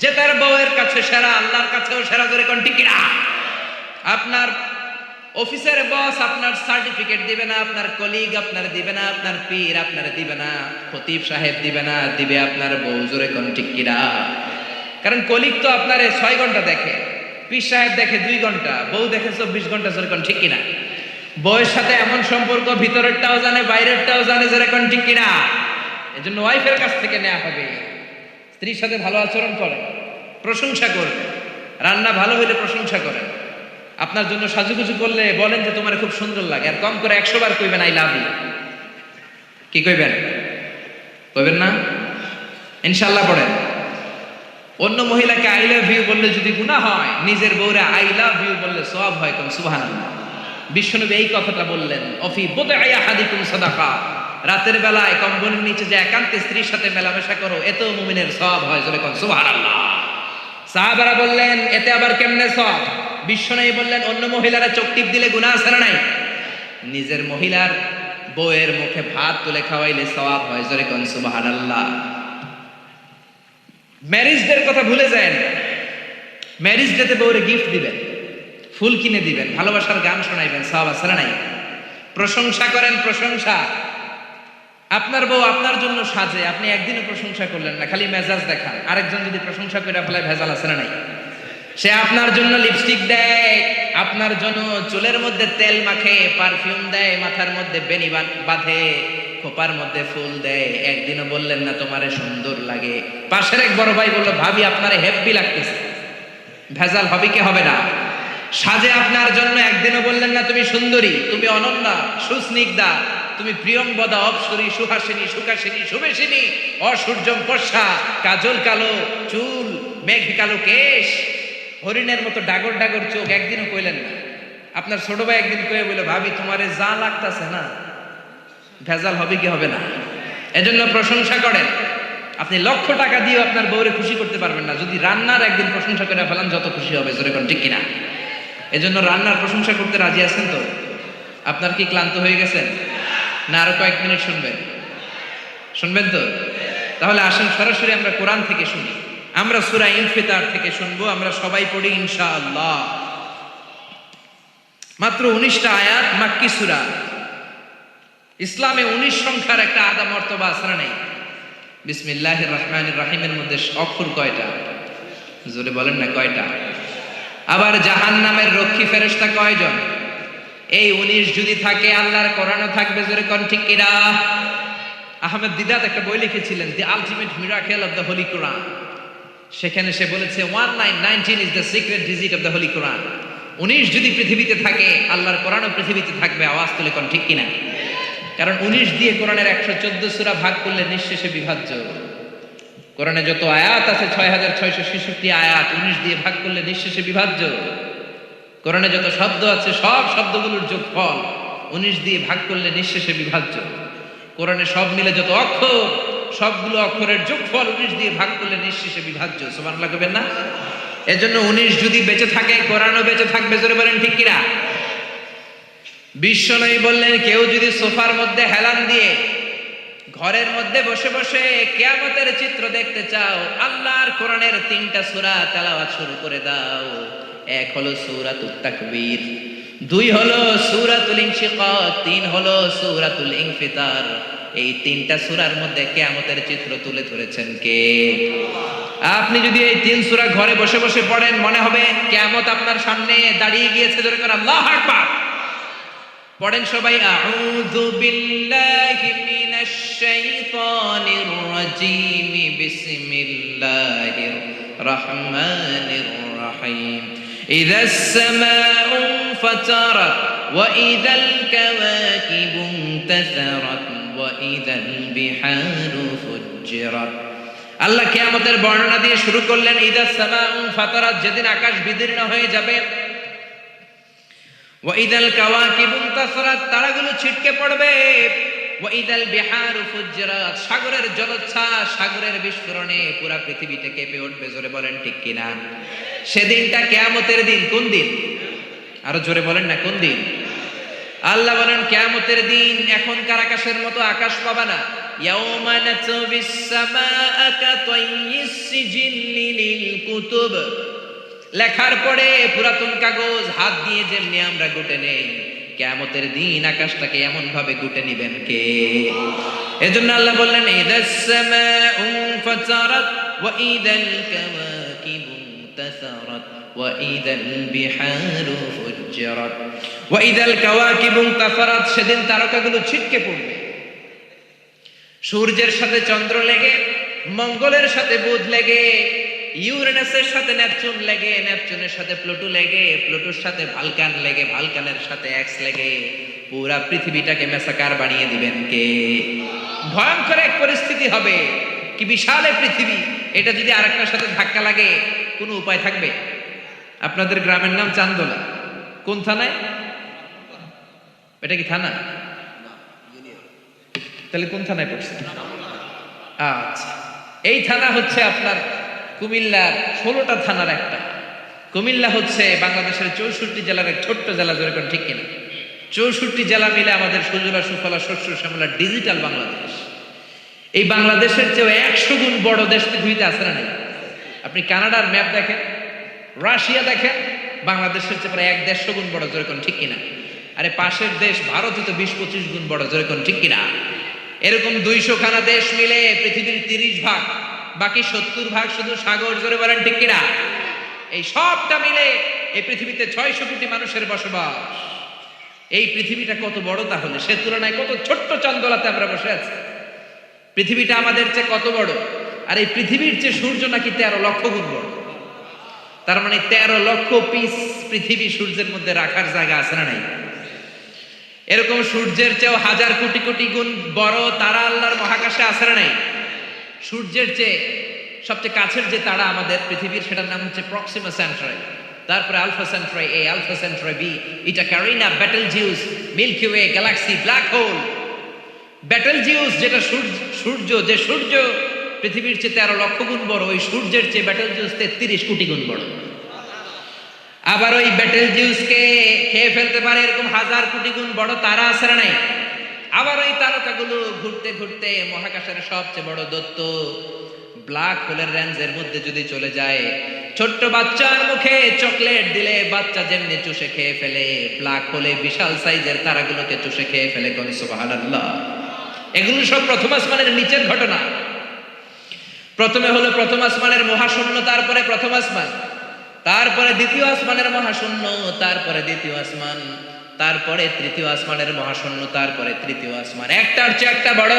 যে তার বউয়ের কাছে সেরা, আল্লাহর কাছেও সেরা। জোরে কোন ঠিক কিনা? আপনার অফিসের বস আপনার সার্টিফিকেট দিবে না, আপনার কলিগ আপনার দিবে না, আপনার পীর আপনার দিবে না, খতিব সাহেব দিবে না, দিবে আপনার বউ। জোরে কোন ঠিক কিনা? কারণ কলিগ তো আপনার 6 ঘন্টা দেখে, পীর সাহেব দেখে 2 ঘন্টা, বউ দেখে 24 ঘন্টা। জোরে কোন ঠিক কিনা? বউয়ের সাথে এমন সম্পর্ক, ভিতরেরটাও জানে বাইরেরটাও জানে। জোরে কোন ঠিক কিনা? এজন্য ওয়াইফের কাছ থেকে নেওয়া হবে। স্ত্রীর সাথে ভালো আচরণ করেন, প্রশংসা করবেন, রান্না ভালো হইলে প্রশংসা করেন। আপনার জন্য সাজুগুজু করলে বলেন যে তোমার খুব সুন্দর লাগে, আর কম করে 100 বার কইবেন আই লাভ ইউ। কি কইবেন? কইবেন না? ইনশাআল্লাহ পড়েন। অন্য মহিলাকে আই লাভ ইউ বললে যদি গুনাহ হয়, নিজের বউরে আই লাভ ইউ বললে সওয়াব হয়। কোন সুবহানাল্লাহ। বিশ্বনবী এই কথাটা বললেন, অফি বুদআই আহাদিকুম সাদাকা, রাতের বেলায় কম্বলের নিচে যে একান্তে স্ত্রীর সাথে মেলামেশা করো, এতেও মুমিনের সওয়াব হয়। জোরে কোন সুবহানাল্লাহ। সাহাবারা বললেন এতে আবার কেমনে সওয়াব? বিশ্বনবী বললেন অন্য মহিলারা চোখ টিপ দিলে গুনাহ আছে না নাই? নিজের মহিলার বউয়ের মুখে ভাত তুলে খাওয়াইলে সওয়াব হয়। জোরে কোন সুবহানাল্লাহ। ম্যারেজ ডের কথা ভুলে যায় না। ম্যারেজ ডেতে বউরে গিফট দিবেন, ফুল কিনে দিবেন, ভালোবাসার গান শোনাইবেন, সওয়াব আছে না নাই? প্রশংসা করেন, প্রশংসা। আপনার বউ আপনার জন্য সাজে, আপনি একদিনও প্রশংসা করলেন না, খালি মেজাজ দেখান। আরেকজন যদি প্রশংসা করে ফেলায়, ভেজাল আছে না নাই? সে আপনার জন্য লিপস্টিক দেয়, আপনার জন্য চুলের মধ্যে তেল মাখে, পারফিউম দেয়, মাথার মধ্যে বেনি বাঁধে, খোপার মধ্যে ফুল দেয়, একদিনও বললেন না তোমারে সুন্দর লাগে। পাশের এক বড় ভাই বলল ভাবি আপনারে হেব্বি লাগতেছে, ভেজাল হবে কি হবে না? সাজে আপনার জন্য, একদিনও বললেন না তুমি সুন্দরী, তুমি অনন্যা, সুস্নিগ্ধা, তুমি প্রিয়ংবদা, অপসরী, সুহাসিনী, সুকাসিনী, সুবেশিনী, অসূর্যম পর্ষা, কাজল কালো চুল, মেঘ কালো কেশ, হরিণের মতো ডাগর ডাগর চোখ, একদিনও কইলেন না। আপনার ছোট ভাই একদিন কয়ে বলে ভাবি তোমারে যা লাগতাছে না, ভেজাল হবে কি হবে না? এজন্য প্রশংসা করেন। আপনি লক্ষ টাকা দিয়ে আপনার বউরে খুশি করতে পারবেন না, যদি রান্নার একদিন প্রশংসা করে ফেলান যত খুশি হবে। জোরে কোন ঠিক কিনা? এজন্য রান্নার প্রশংসা করতে রাজি আছেন তো? আপনার কি ক্লান্ত হয়ে গেছেন না আরো কয়েক মিনিট শুনবেন? শুনবেন তো? তাহলে আসেন সরাসরি আমরা কোরআন থেকে শুনি। আমরা সূরা ইনফিতার থেকে শুনবো। আমরা সবাই পড়ি ইনশাআল্লাহ। মাত্র 19টা আয়াত, মাক্কি সূরা। ইসলামে 19 সংখ্যার একটা আদা মর্তবা আছে না নাই? বিসমিল্লাহির রহমানির রহিমের মধ্যে অক্ষর কয়টা? জোরে বলেন না কয়টা? আবার জাহান্নামের রক্ষী ফেরেশতা কয়জন? এই 19 যদি থাকে আল্লাহর কোরআনও থাকবে। জোরে কোন ঠিক কিনা? আহমেদ দিদাত একটা বই লিখেছিলেন, the ultimate miracle of the holy Quran. সেখানে সে বলেছে 1919 is the secret digit of the holy Quran. 19 যদি পৃথিবীতে থাকে আল্লাহর কোরআনও পৃথিবীতে থাকবে। আওয়াজ তুলে কোন ঠিক কিনা? কারণ 19 দিয়ে কোরআনের 114 সূরা ভাগ করলে নিঃশেষে বিভাজ্য। কোরআনে যত আয়াত আছে 6666 আয়াত, 19 দিয়ে ভাগ করলে নিঃশেষে বিভাজ্য। কোরআনে যত শব্দ আছে সব শব্দগুলোর যোগফল 19 দিয়ে ভাগ করলে নিঃশেষে বিভাজ্য। কোরআনে সব মিলে যত অক্ষর, সবগুলো অক্ষরের যোগফল 19 দিয়ে ভাগ করলে নিঃশেষে বিভাজ্য। সুবহানাল্লাহ কইবেন না? এজন্য 19 যদি বেঁচে থাকে কোরআনও বেঁচে থাকবে। জোরে বলেন ঠিক কিনা? বিশ্বনবী বললেন কেউ যদি সোফার মধ্যে হেলান দিয়ে ঘরের মধ্যে বসে বসে কিয়ামতের চিত্র দেখতে চাও, আল্লাহর কোরআনের 3টা সূরা তেলাওয়াত শুরু করে দাও। এক হলো সূরাতুত তাকবীর, 2 হলো সূরাতুল ইনশিকাক, 3 হলো সূরাতুল ইনফিতার। এই 3টা সূরার মধ্যে কিয়ামতের চিত্র তুলে ধরেছেন কে? আপনি যদি এই 3 সূরা ঘরে বসে বসে পড়েন, মনে হবে কিয়ামত আপনার সামনে দাঁড়িয়ে গিয়েছে। জোরে করে আল্লাহু আকবার পড়েন সবাই। আউযু বিল্লাহি মিনাশ শাইতানির রাজীম, বিসমিল্লাহির রহমানির রহিম। ইযাস সামাউ ফাতারাত ওয়া ইযাল কাওয়াকিবু ইনতাসারাত ওয়া ইযাল বিহারু ফুজ্জিরাত। আল্লাহ কিয়ামতের বর্ণনা দিয়ে শুরু করলেন, ইযাস সামাউ ফাতারাত, যেদিন আকাশ বিদীর্ণ হয়ে যাবে, ওয়া ইযাল কাওয়াকিবু ইনতাসারাত, তারাগুলো ছিটকে পড়বে, ওয়া ইযাল বিহারু ফুজ্জিরাত, সাগরের জলোচ্ছ্বাস, সাগরের বিস্ফোরণে পুরো পৃথিবীটা কেঁপে উঠবে। জোরে বলেন ঠিক কিনা? সেদিনটা কিয়ামতের দিন। কোন দিন? আরো জোরে বলেন না, কোন দিন? আল্লাহ বলেন কিয়ামতের দিন এখনকার আকাশের মতো আকাশ পাবা না। ইয়াউমা নাতবিস সামাআ কাতাইয়িস সিজিল্লি লিল কুতুব, লেখার পরে পুরাতন কাগজ হাত দিয়ে যেমনি আমরা গুটে নেই, কিয়ামতের দিন আকাশটাকে এমন ভাবে গুটে নিবেন কে? এজন্য আল্লাহ বললেন, ইযাস সামাউ ফাতারাত ওয়া ইযাল কাওয়াকিবু ইনতাসারাত ওয়া ইযাল বিহারু ফুজ্জিরাত ওয়া ইযাল কাওয়াকিবু ইনতাসারাত, সেদিন তারকাগুলো ছিটকে পড়বে। সূর্যের সাথে চন্দ্র লেগে, মঙ্গলের সাথে বুধ লেগে, ইউরেনাসের সাথে নেপচুন লেগে, নেপচুনের সাথে প্লুটো লেগে, প্লুটোর সাথে ভালকান লেগে, ভালকানের সাথে এক্স লেগে পুরা পৃথিবীটাকে মেসাকার বানিয়ে দিবেন কে? ভয়ঙ্কর এক পরিস্থিতি হবে। কি বিশাল এই পৃথিবী, এটা যদি আরেকটার সাথে ধাক্কা লাগে কোনো উপায় থাকবে? আপনাদের গ্রামের নাম চান্দোলা, কোন থানায়? এটা কি থানা? তাহলে কোন থানায় পড়ছে? আচ্ছা, এই থানা হচ্ছে আপনার কুমিল্লার 16টা থানার একটা। কুমিল্লা হচ্ছে বাংলাদেশের 64 জেলার এক ছোট্ট জেলা। জোরে কোন ঠিক কিনা? 64 জেলা মিলে আমাদের সুজলা সুফলা শস্য শ্যামলা ডিজিটাল বাংলাদেশ। এই বাংলাদেশের চেয়ে 100 গুণ বড় দেশ পৃথিবীতে আছে না নাই? আপনি কানাডার ম্যাপ দেখেন, রাশিয়া দেখেন, বাংলাদেশের চেয়ে প্রায় 1-150 গুণ বড়। জোরে কোন ঠিক কিনা? আরে পাশের দেশ ভারতই তো 20-25 গুণ বড়। জোরে কোন ঠিক কিনা? এরকম 200 খানা দেশ মিলে পৃথিবীর 30 ভাগ, বাকি 70 ভাগ শুধু সাগর। জোরে বলেন ঠিক কিনা? এই সবটা মিলে এই পৃথিবীতে 600 কোটি মানুষের বসবাস। এই পৃথিবীটা কত বড় তাহলে? সে তুলনায় কত ছোট্ট চান্দোলাতে আমরা বসে আছি। পৃথিবীটা আমাদের চেয়ে কত বড়, আর এই পৃথিবীর চেয়ে সূর্য নাকি 13 লক্ষ গুণ বড়। তার মানে 13 লক্ষ পিস পৃথিবী সূর্যের মধ্যে রাখার জায়গা আছে না নাই? এরকম সূর্যের চেয়েও 1000 কোটি কোটি গুণ বড় তারা আল্লাহর মহাকাশে আছে না নাই? সূর্যের চেয়ে সবচেয়ে কাছের যে তারা আমাদের পৃথিবীর, সেটার নাম হচ্ছে প্রক্সিমা সেন্ট্রাই, তারপরে Alpha Centauri A, Alpha Centauri B, Eta Carinae, Betelgeuse, Milky Way, galaxy, black hole. Betelgeuse যেটা সূর্য, যে সূর্য পৃথিবীর চেয়ে 13 লক্ষ গুণ বড়, ওই সূর্যের চেয়ে বেটেলজিউস 33 কোটি গুণ বড়। আবার ওই বেটেলজিউসকে খেয়ে ফেলতে পারে এরকম 1000 কোটি গুণ বড় তারা আছে না নাই? আবার ওই তারকাগুলো ঘুরতে ঘুরতে মহাকাশের সবচেয়ে বড় দৈত্য ব্ল্যাক হোলের রেঞ্জের মধ্যে যদি চলে যায়, ছোট্ট বাচ্চার মুখে চকলেট দিলে বাচ্চা যেমনি চুষে খেয়ে ফেলে, ব্ল্যাক হোলে বিশাল সাইজের তারাগুলোকে চুষে খেয়ে ফেলে। কোন সুবহানাল্লাহ। এগুলো সব প্রথম আসমানের নিচের ঘটনা। প্রথমে হলো প্রথম আসমানের মহাশূন্য, তারপরে প্রথম আসমান, তারপরে দ্বিতীয় আসমানের মহাশূন্য, তারপরে দ্বিতীয় আসমান, তারপরে তৃতীয় আসমানের মহাশূন্য, তারপরে তৃতীয় আসমান। একটার চেয়ে একটা বড়।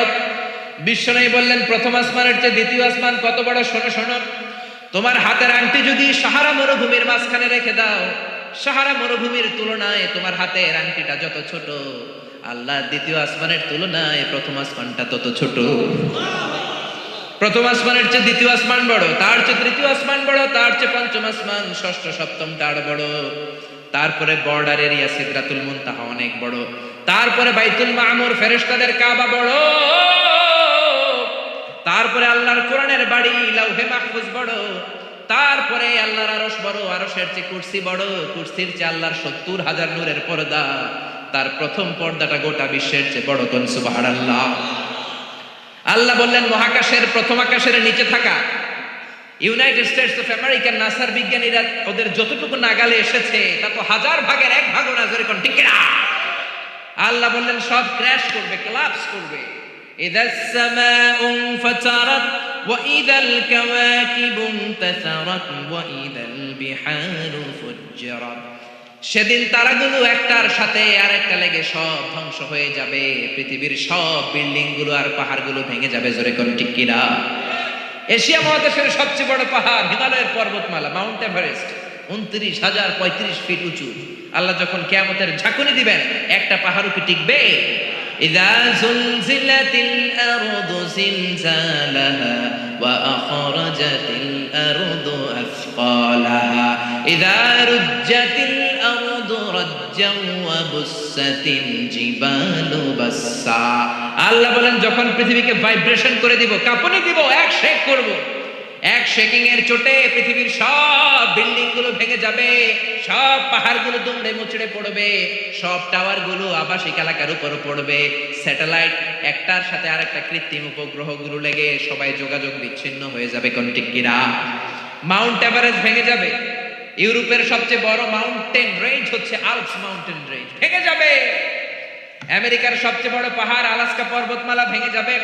বিশ্বনবী বললেন প্রথম আসমানের চেয়ে দ্বিতীয় আসমান কত বড়? শোনো শোনো, তোমার হাতের আংটি যদি সাহারা মরুভূমির মাঝখানে রেখে দাও, সাহারা মরুভূমির তুলনায় তোমার হাতের আংটিটা যত ছোট, আল্লাহ দ্বিতীয় আসমানের তুলনায় প্রথম আসমানটা তত ছোট। প্রথম আসমানের চেয়ে দ্বিতীয় আসমান বড়, তার চেয়ে তৃতীয় আসমান বড়, তার চেয়ে পঞ্চম আসমান, ষষ্ঠ সপ্তমটা আরো বড়, তারপরে বর্ডার এরিয়া সিদরাতুল মুনতাহা অনেক বড়, তারপরে বাইতুল মামুর ফেরেশতাদের কাবা বড়, তারপরে আল্লাহর কোরআনের বাড়ি লাউহে মাহফুজ বড়, তারপরে আল্লাহর আরশ বড়, আরশের চেয়ে কুরসি বড়, কুরসির চেয়ে আল্লাহর 70,000 নূরের পর্দা, তার প্রথম পর্দাটা গোটা বিশ্বের চেয়ে বড়। কোন সুবহানাল্লাহ। আল্লাহ বললেন মহাকাশের প্রথম আকাশের নিচে থাকা ইউনাইটেড স্টেটস অফ আমেরিকার নাসার বিজ্ঞানীরা ওদের যতটুকু নাগালে এসেছে তা তো 1000 ভাগের 1 ভাগও না, জোরে কোন ঠিক না? আল্লাহ বললেন সব ক্র্যাশ করবে, কোলাপস করবে। ইদাস সামাউ ফাতারাত ওয়া ইদাল কাওয়াকিবু ইনতাসারাত ওয়া ইদাল বিহারু ফুজ্জিরাত। সেদিন তারাগুলো একটার সাথে আরেকটা লেগে সব ধ্বংস হয়ে যাবে, পৃথিবীর সব বিল্ডিং গুলো আর পাহাড়গুলো ভেঙে যাবে, জোরে কোন ঠিক কিনা? এশিয়া মহাদেশের সবচেয়ে বড় পাহাড় হিমালয়ের পর্বতমালা মাউন্ট এভারেস্ট 29,035 ফিট উঁচু। আল্লাহ যখন কিয়ামতের ঝাঁকুনি দিবেন একটা পাহাড়ও কি টিকবে? ইযা যুলজিলাতিল আরদু জিলজালাহা ওয়া আখরাজাতিল আরদু আসকালাহা ইযা রুজ্জাতিল আরদু রাজ্জান ওয়া বুসাতিল জিবালু বাসসা। আল্লাহ বলেন যখন পৃথিবীকে ভাইব্রেশন করে দিব, কাঁপুনি দিব, এক শেক করব, এক শেকিং এর চোটে পৃথিবীর সব বিল্ডিং গুলো ভেঙে যাবে, সব পাহাড় গুলো দুমড়ে মুচড়ে পড়বে, সব টাওয়ার গুলো আবাসিক এলাকার উপর পড়বে, স্যাটেলাইট একটার সাথে আরেকটা কৃত্রিম উপগ্রহ গুলো লেগে সবাই যোগাযোগ বিচ্ছিন্ন হয়ে যাবে, কোন ঠিক কিনা? মাউন্ট এভারেস্ট ভেঙে যাবে। ইউরোপের সবচেয়ে বড় মাউন্টেন রেঞ্জ হচ্ছে আল্পস মাউন্টেন রেঞ্জ, ভেঙে যাবে। আমেরিকার সবচেয়ে বড় পাহাড় আলাস্কা পর্বতমালা ভেঙে যাবে।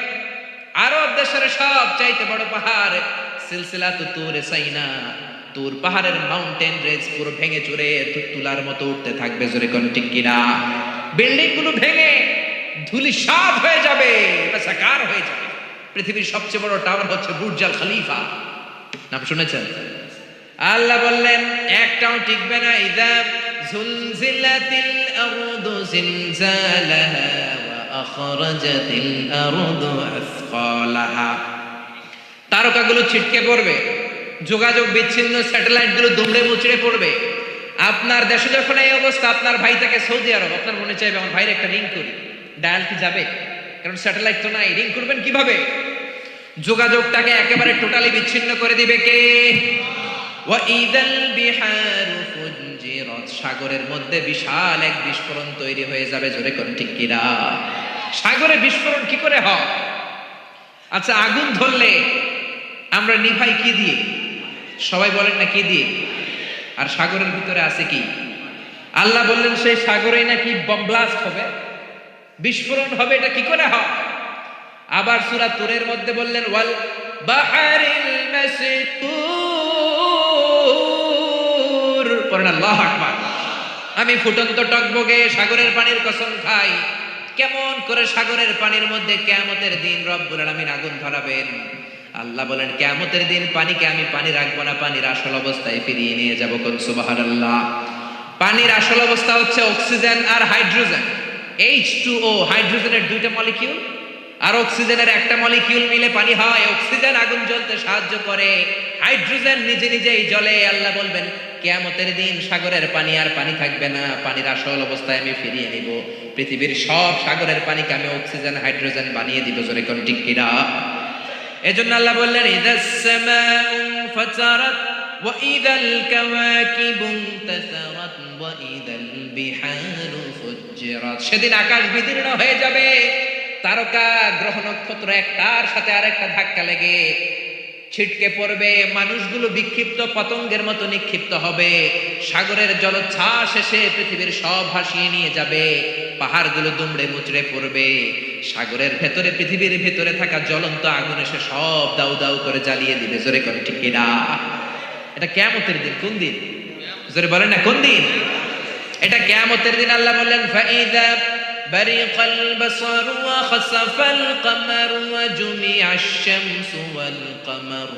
আরব দেশের সবচাইতে বড় পাহাড় সিলসিলাতু তুর সাইনা, তুর পাহাড়ের মাউন্টেন রেঞ্জ পুরো ভেঙে চুরে তুলার মতো উঠতে থাকবে, জোরে কোন ঠিক কিনা? বিল্ডিং গুলো ভেঙে ধূলিসাৎ হয়ে যাবে, সাকার হয়ে যাবে। পৃথিবীর সবচেয়ে বড় টাওয়ার হচ্ছে বুর্জ আল খলিফা, নাম শুনেছেন? আল্লাহ বললেন একটাও টিকবে না। ইযা যুলজিলাতিল আরদু জিলজালাহা ওয়া আখরাজাতিল আরদু আসকালাহা। তারকাগুলো ছিটকে পড়বে, যোগাযোগ বিচ্ছিন্ন, স্যাটেলাইট গুলো দুমড়ে মুচড়ে পড়বে। আপনার দেশে যখন এই অবস্থা, আপনার ভাই থাকে সৌদি আরব, আপনার মনে চাইবে আমার ভাইয়ের একটা রিং করি, ডায়াল কি যাবে? কারণ স্যাটেলাইট তো নাই, রিং করবেন কিভাবে? যোগাযোগটাকে একেবারে টোটালি বিচ্ছিন্ন করে দিবে কে? ওয়া ইদাল বিহারু ফুজ্জিরাত। সাগরের মধ্যে বিশাল এক বিস্ফোরণ তৈরি হয়ে যাবে, জোরে কোন ঠিক কিনা? সাগরে বিস্ফোরণ কি করে হয়? আচ্ছা, আগুন ধরলে আমরা নিভাই কি দিয়ে? সবাই বলেন না কি দিয়ে? আর সাগরের ভিতরে আছে কি? আল্লাহ বললেন সেই সাগরেই নাকি বম ব্লাস্ট হবে, বিস্ফোরণ হবে। এটা কি করে হয়? আবার সূরা তুরের মধ্যে বললেন ওয়াল বাহারিল মাসজুর। পড়েন আল্লাহু আকবার। আমি ফুটন্ত টকবগে সাগরের পানির কসম খাই, কেমন করে সাগরের পানির মধ্যে কিয়ামতের দিন রব্বুল আলামিন আগুন ধরাবেন। আল্লাহ বলেন কিয়ামতের দিন পানিকে আমি পানি রাখবো না, পানির আসল অবস্থায় ফিরিয়ে নিয়ে যাব, কোন সুবহানাল্লাহ। পানির আসল অবস্থা হচ্ছে অক্সিজেন আর হাইড্রোজেন, H2O, হাইড্রোজেনের দুইটা মলিকিউল আর অক্সিজেনের একটা মলিকিউল মিলে পানি হয়। অক্সিজেন আগুন জ্বলতে সাহায্য করে, হাইড্রোজেন নিজে নিজেই জ্বলে। আল্লাহ বলবেন কিয়ামতের দিন সাগরের পানি আর পানি থাকবে না, পানির আসল অবস্থায় আমি ফিরিয়ে নিব। পৃথিবীর সব সাগরের পানিকে আমি অক্সিজেন হাইড্রোজেন বানিয়ে দিব, জোরে কোন ঠিক কিনা? এজন্য আল্লাহ বললেন ইদাস সামাউ ফাতারাত ওয়া ইদাল কাওয়াকিবু ইনতাসারাত ওয়া ইদাল বিহারু ফুজ্জিরাত। সেদিন আকাশ বিদীর্ণ হয়ে যাবে, তারকা গ্রহ নক্ষত্র একটার সাথে আরেকটা ধাক্কা লেগে ছিটকে পড়বে, মানুষগুলো বিক্ষিপ্ত পতঙ্গের মতো নিক্ষিপ্ত হবে, সাগরের জলোচ্ছ্বাস এসে পৃথিবীর সব ভাসিয়ে নিয়ে যাবে, পাহাড়গুলো দুমড়ে মুচড়ে পড়বে, সাগরের ভেতরে পৃথিবীর ভেতরে থাকা জ্বলন্ত আগুন এসে সব দাউ দাউ করে জ্বালিয়ে দিবে, জোরে কোন ঠিক কিনা? এটা কিয়ামতের দিন। কোন দিন? জোরে বলেন না কোন দিন? এটা কিয়ামতের দিন। আল্লাহ বললেন ফাইদা বারিকাল বাসার ওয়া খাসাফাল কমার ওয়া জুমিআশ শামসু ওয়াল কমার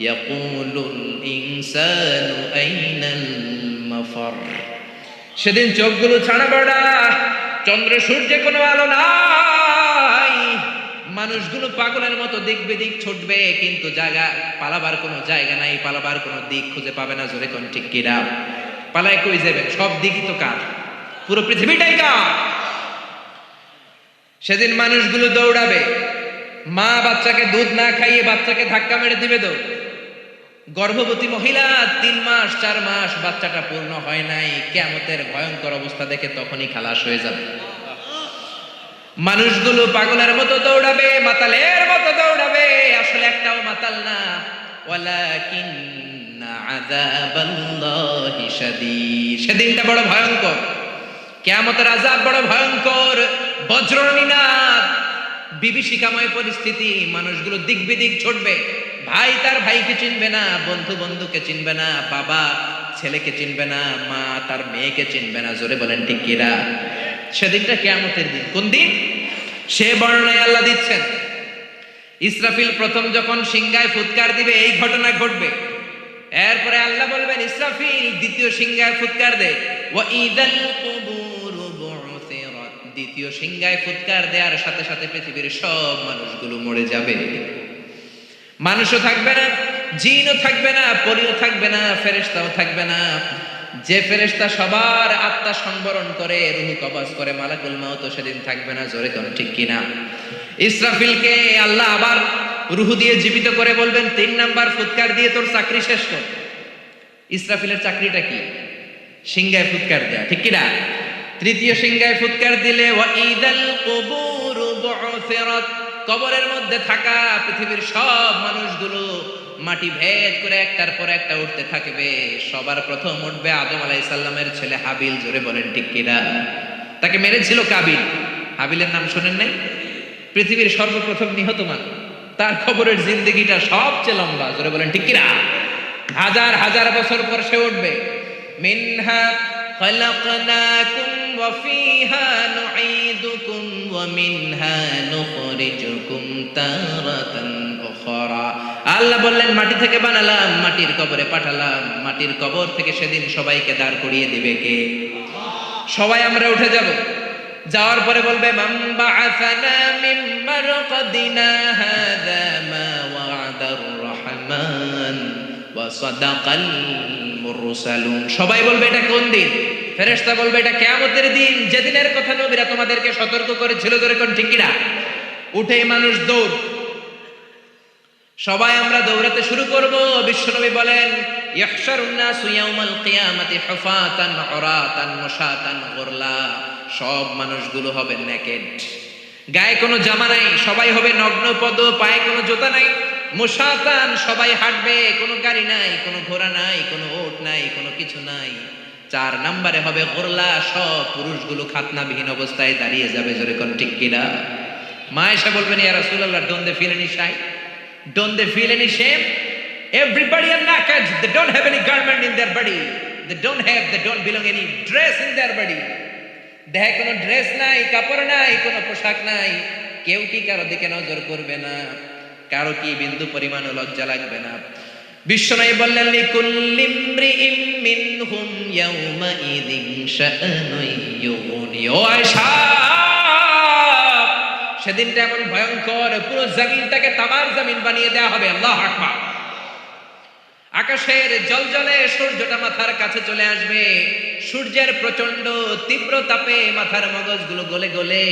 ইয়াকুলুল ইনসানু আইনাল মাফার। সেদিন চোখগুলো ছানা বড়া, চন্দ্র সূর্যে কোনো আলো নাই, মানুষগুলো পাগলের মতো দিক বিদিক ছুটবে, কিন্তু জায়গা পালাবার কোনো জায়গা নাই, পালাবার কোনো দিক খুঁজে পাবে না, জোরে কোন ঠিক কিনা? পালায় কই যাবেন? সব দিকই তো কার, পুরো পৃথিবীটাই কার। সেদিন মানুষগুলো দৌড়াবে, মা বাচ্চাকে দুধ না খাইয়ে বাচ্চাকে ধাক্কা মেরে দিবে দৌড়। গর্ভবতী মহিলা 3 মাস 4 মাস বাচ্চাটা পূর্ণ হয় নাই, কিয়ামতের ভয়ঙ্কর অবস্থা দেখে তখনই খালাস হয়ে যাবে। মানুষগুলো পাগলের মতো দৌড়াবে, মাতালের মতো দৌড়াবে, আসলে একটাও মাতাল না। ওয়ালাকিন্না আযাবাল্লাহি শাদীদ, সেদিনটা বড় ভয়ঙ্কর। কিয়ামতের আযাব বড় ভয়ঙ্কর, বজ্রনিনাদ, বিভীষিকাময় পরিস্থিতি। মানুষগুলো দিক বিদিক ছুটবে, ভাই তার ভাইকে চিনবে না, বন্ধু বন্ধুকে চিনবে না, বাবা ছেলেকে চিনবে না, মা তার মেয়েকে চিনবে না। জোরে বলেন ঠিক কিনা? সেদিনটা কিয়ামতের দিন। কোন দিন? সে বর্ণনায় আল্লাহ দিচ্ছেন, ইসরাফিল প্রথম যখন সিংহায় ফুৎকার দিবে এই ঘটনা ঘটবে। এরপরে আল্লাহ বলবেন, ইসরাফিল দ্বিতীয় সিংহায় ফুৎকার দে। ওয়া ইদাল কুবুরু বু'থিরাত, দ্বিতীয় সিংহায় ফুৎকার দেওয়ার সাথে সাথে পৃথিবীর সব মানুষগুলো মরে যাবে। মানুষও থাকবে না, জিনও থাকবে না, পরীও থাকবে না, ফেরেশতাও থাকবে না। যে ফেরেশতা সবার আত্মা সংবরণ করে, রূহ কবজ করে, মালাকুল মাউত সেদিন থাকবে না। জোরে কোন ঠিক কিনা? ইসরাফিলকে আল্লাহ আবার রূহ দিয়ে জীবিত করে বলবেন, 3 নাম্বার ফুৎকার দিয়ে তোর চাকরি শেষ কর। ইসরাফিলের চাকরিটা কি? সিংহায় ফুৎকার দেয়া, ঠিক কিনা? তৃতীয় সিংহায় ফুৎকার দিলে ওয়া ইদাল কুবুরু বু'থিরাত, কবরের মধ্যে থাকা পৃথিবীর সব মানুষগুলো মাটি ভেদ করে একটার পর একটা উঠতে থাকবে। সবার প্রথম উঠবে আদম আলাইহিস সালামের ছেলে হাবিল। জোরে বলেন ঠিক কিনা? তাকে মেরেছিল কাবিল। হাবিলের নাম শুনেন নাই? পৃথিবীর সর্বপ্রথম নিহত মানুষ, তার খবরের জিন্দেগিটা সবচেয়ে লম্বা। জোরে বলেন ঠিক কিনা? হাজার হাজার বছর পর সে উঠবে। মিনহা খালাকনাকুম ওয়া ফিহা নুঈদুকুম ওয়া মিনহা নুখরিজুকুম তারাতান উখরা। আল্লাহ বললেন, মাটি থেকে বানালাম, মাটির কবরে পাঠালাম, মাটির কবর থেকে সেদিন সবাইকে দাঁড় করিয়ে দিবে কে? সবাই আমরা উঠে যাব। যাওয়ার পরে বলবে, মান বাআসানা মিন মারকাদিনা হাযা মা ওয়া'দার রহমান ওয়া সাদাকাল মুরসালুন। সবাই বলবে, এটা কোন দিন? ফেরেশতা বলবে, এটা কিয়ামতের দিন, যেদিনের কথা নবীরা তোমাদেরকে সতর্ক করেছিল। জোরে কোন ঠিক কিনা? উঠে মানুষ দৌড়, সবাই আমরা দৌড়াতে শুরু করব। বিশ্বনবী বলেন, ইহশারুন নাসু ইয়াউমাল কিয়ামাতি হুফাতান উরাতান মুশাতান গুরলা। সব মানুষগুলো হবে নেকেড, গায়ে কোনো জামা নাই, সবাই হবে নগ্ন পদ, পায়ে কোনো জুতা নাই। মুশাতান, সবাই হাঁটবে, কোনো গাড়ি নাই, কোনো ঘোড়া নাই, কোনো ওট নাই, কোনো কিছু নাই। 4 নম্বরে হবে গুরলা, সব পুরুষগুলো খাতনাবিহীন অবস্থায় দাঁড়িয়ে যাবে। জোরে কোন ঠিক কিনা? মা এসে বলবেন, ইয়া রাসূলুল্লাহ, don't they feel any shy? Don't they feel any shame? Everybody are naked. They don't have any garment in their body. They don't belong any dress in their body. দেহে কোনো ড্রেস নাই, কাপড় নাই, কোনো পোশাক নাই। কেউ কি কারো দিকে নজর করবে না, কারো কি বিন্দু পরিমাণও লজ্জা লাগবে না। বিশ্বনবী বললেন, লিকুল্লি ইমরিইম মিনহুম ইয়াউমাইযিন শাআনুন ইউগনি। ও আয়েশা, সেদিনটা এমন ভয়ঙ্কর, পুরো জমিনটাকে তামার জমিন বানিয়ে দেয়া হবে। আল্লাহু আকবার। আকাশের জলজলে সূর্যটা মাথার কাছে চলে আসবে। সূর্যের প্রচন্ড তীব্র তাপে মাথার মগজগুলো গলে গলে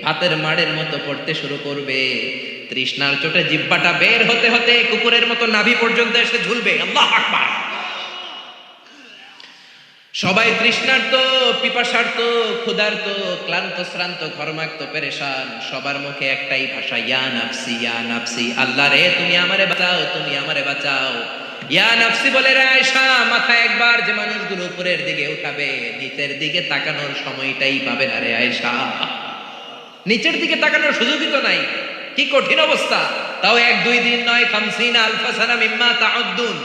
ভাতের মাড়ের মতো পড়তে শুরু করবে। তৃষ্ণার চোটে জিহ্বাটা বের হতে হতে কুকুরের মতো নাভি পর্যন্ত এসে ঝুলবে। আল্লাহু আকবার। সবাই তৃষ্ণার্ত, পিপাসার্ত, ক্ষুধার্ত, ক্লান্ত, শ্রান্ত, ঘর্মাক্ত, পেরেশান। সবার মুখে একটাই ভাষা, ইয়া নাফসি, ইয়া নাফসি। আল্লাহ রে, তুমি আমারে বাঁচাও, তুমি আমারে বাঁচাও। ইয়া নাফসি বলে রে আয়েশা, মাথা একবার যে মানুষগুলো উপরের দিকে উঠাবে, নিচের দিকে তাকানোর সময়টাই পাবে না রে আয়েশা। নিচের দিকে তাকানোর সুযোগই তো নাই। কি কঠিন অবস্থা! তাও 1-2 দিন নয়, 50 আলফা সানা মিম্মা তাউদ্দুন,